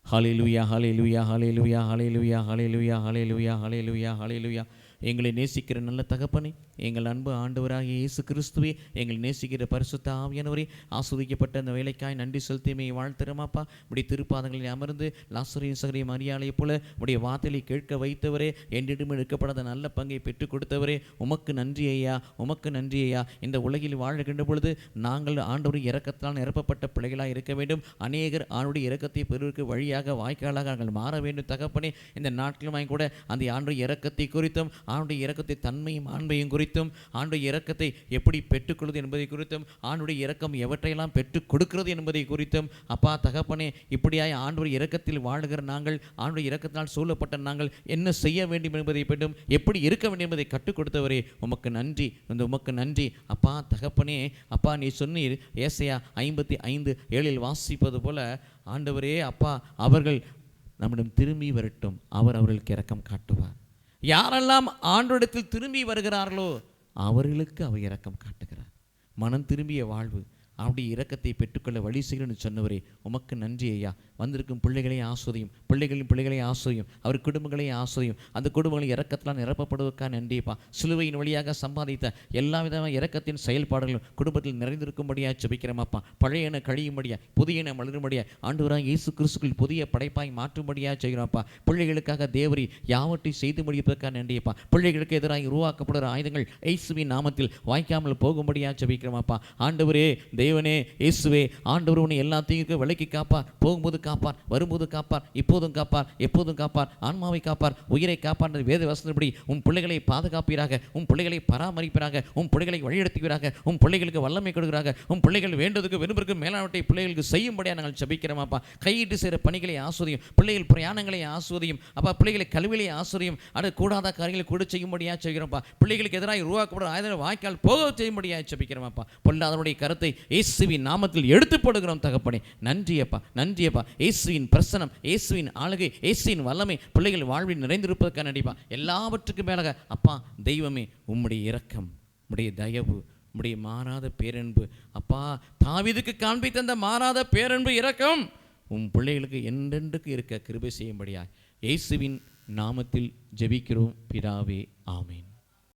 ஹல்லேலூயா, hallelujah, hallelujah, hallelujah, hallelujah, hallelujah, hallelujah, ஹல்லேலூயா. எங்களை நேசிக்கிற நல்ல தகப்பனே, எங்கள் அன்பு ஆண்டவராகிய இயேசு கிறிஸ்துவே, எங்களை நேசிக்கிற பரிசுத்த ஆவியானவரே, ஆஸ்வதிக்கப்பட்ட அந்த வேலைக்காய் நன்றி செலுத்தியுமே வாழ்த்துறமாப்பா. உடைய திருப்பாதங்களில் அமர்ந்து லாசரின் சகரிய மரியாதையைப் போல உடைய வார்த்தையை கேட்க வைத்தவரே, என்றிடம் எடுக்கப்படாத நல்ல பங்கை பெற்றுக் கொடுத்தவரே, உமக்கு நன்றி ஐயா, உமக்கு நன்றி ஐயா. இந்த உலகில் வாழ்கின்ற பொழுது நாங்கள் ஆண்டவருடைய இரக்கத்தால் நிரப்பப்பட்ட பிள்ளைகளாக இருக்க வேண்டும். அநேகர் ஆண்டுடைய இரக்கத்தை பெறுவதற்கு வழியாக வாய்க்காலாக நாங்கள் மாற வேண்டும் தகப்பனே. இந்த நாட்களுமாய் கூட அந்த ஆண்டுடைய இரக்கத்தை குறித்தும், ஆண்டுடைய இரக்கத்தை தன்மையும் ஆண்மையும் குறித்தும், ஆண்டுடைய இரக்கத்தை எப்படி பெற்றுக்கொள்வது என்பதை குறித்தும், ஆண்டுடைய இரக்கம் எவற்றையெல்லாம் பெற்றுக் கொடுக்கிறது என்பதை குறித்தும் அப்பா தகப்பனே, இப்படியாய் ஆண்டுடைய இரக்கத்தில் வாழுகிற நாங்கள், ஆண்டுடைய இரக்கத்தினால் சூழப்பட்ட நாங்கள் என்ன செய்ய வேண்டும் என்பதை பற்றும், எப்படி இருக்க வேண்டும் என்பதை கற்றுக் கொடுத்தவரே, உமக்கு நன்றி, உமக்கு நன்றி அப்பா தகப்பனே. அப்பா நீ சொன்னீர் ஏசாயா 55:7 வாசிப்பது போல ஆண்டவரே அப்பா, அவர்கள் நம்மிடம் திரும்பி வரட்டும், அவர் அவர்களுக்கு இரக்கம் காட்டுவார். யாரெல்லாம் ஆண்டவரிடத்தில் திரும்பி வருகிறார்களோ அவர்களுக்கு அவர் இரக்கம் காட்டுகிறார். மனம் திரும்பிய வாழ்வு, அவருடைய இரக்கத்தை பெற்றுக்கொள்ள வழி செய்யணும்னு சொன்னவரே, உமக்கு நன்றி ஐயா. வந்திருக்கும் பிள்ளைகளையும் ஆஸ்வதியும், பிள்ளைகளையும் ஆஸ்வதியும், அவர் குடும்பங்களையும் ஆஸ்வதியும், அந்த குடும்பங்களை இரக்கத்தினால் நிரப்பப்படுவதற்காக நன்றிப்பா. சிலுவையின் வழியாக சம்பாதித்த எல்லா விதமான இரக்கத்தின் செயல்பாடுகளும் குடும்பத்தில் நிறைந்திருக்கும்படியாக ஜெபிக்கிறோமாப்பா. பழையன கழியும்படியா, புதியன மலரும்படியா, ஆண்டவராக இயேசு கிறிஸ்துக்குள் புதிய படைப்பாய் மாற்றும்படியாக செய்கிறோம்ப்பா. பிள்ளைகளுக்காக தேவரி யாவற்றை செய்து முடிப்பதற்காக நன்றியப்பா. பிள்ளைகளுக்கு எதிராக உருவாக்கப்படுகிற ஆயுதங்கள் இயேசுவின் நாமத்தில் வாய்க்காமல் போகும்படியாக ஜெபிக்கிறோமாப்பா. ஆண்டவரே தேவனே இயேசுவே, ஆண்டவர் உன்னை எல்லா தீங்குக்கும் விலக்கி காப்பார், போகும்போது காப்பார், வரும்போது காப்பார், இப்போதும் காப்பார், எப்போதும் காப்பார், ஆன்மாவை காப்பார், உயிரை காப்பார். வேத வசனப்படி உன் பிள்ளைகளை பாதுகாப்பீராக, உன் பிள்ளைகளை பராமரிப்பீராக, உன் பிள்ளைகளை வழிநடத்துவீராக, உன் பிள்ளைகளுக்கு வல்லமை கொடுக்கிறாங்க, உன் பிள்ளைகள் வேண்டதுக்கு விரும்புக்கு மேலானவற்றை பிள்ளைகளுக்கு செய்யும்படியாக நாங்கள் ஜெபிக்கிறோமாப்பா. கையிட்டு செய்கிற பணிகளை ஆஸ்வதியும், பிள்ளைகள் பிரயாணங்களை ஆஸ்வதியும் அப்பா, பிள்ளைகளை கல்விகளை ஆஸ்வதியும், அது கூடாத காரியங்களை கூட செய்யும்படியாக செய்கிறோம்ப்பா. பிள்ளைகளுக்கு எதிராக உருவாக்கப்படும் ஆயுத வாய்க்கால் போக செய்யும்படியாக ஜெபிக்கிறோமாப்பா. பொல்லாதவனுடைய கருத்தை இயேசுவின் நாமத்தில் எடுத்து போடுகிறோம் தகப்பனே. நன்றியப்பா, நன்றியப்பா. இயேசுவின் பிரசனம், இயேசுவின் ஆளுகை, இயேசுவின் வல்லமை பிள்ளைகள் வாழ்வில் நிறைந்திருப்பதற்காக நடிப்பா. எல்லாவற்றுக்கும் மேலாக அப்பா தெய்வமே, உம்முடைய இரக்கம், உம்முடைய தயவு, உம்முடைய மாறாத பேரன்பு அப்பா, தாவீதுக்கு காண்பித்த அந்த மாறாத பேரன்பு இரக்கம் உம் பிள்ளைகளுக்கு என்றென்றுக்கு இருக்க கிருபை செய்யும்படியாய் இயேசுவின் நாமத்தில் ஜெபிக்கிறோம் பிதாவே, ஆமேன்.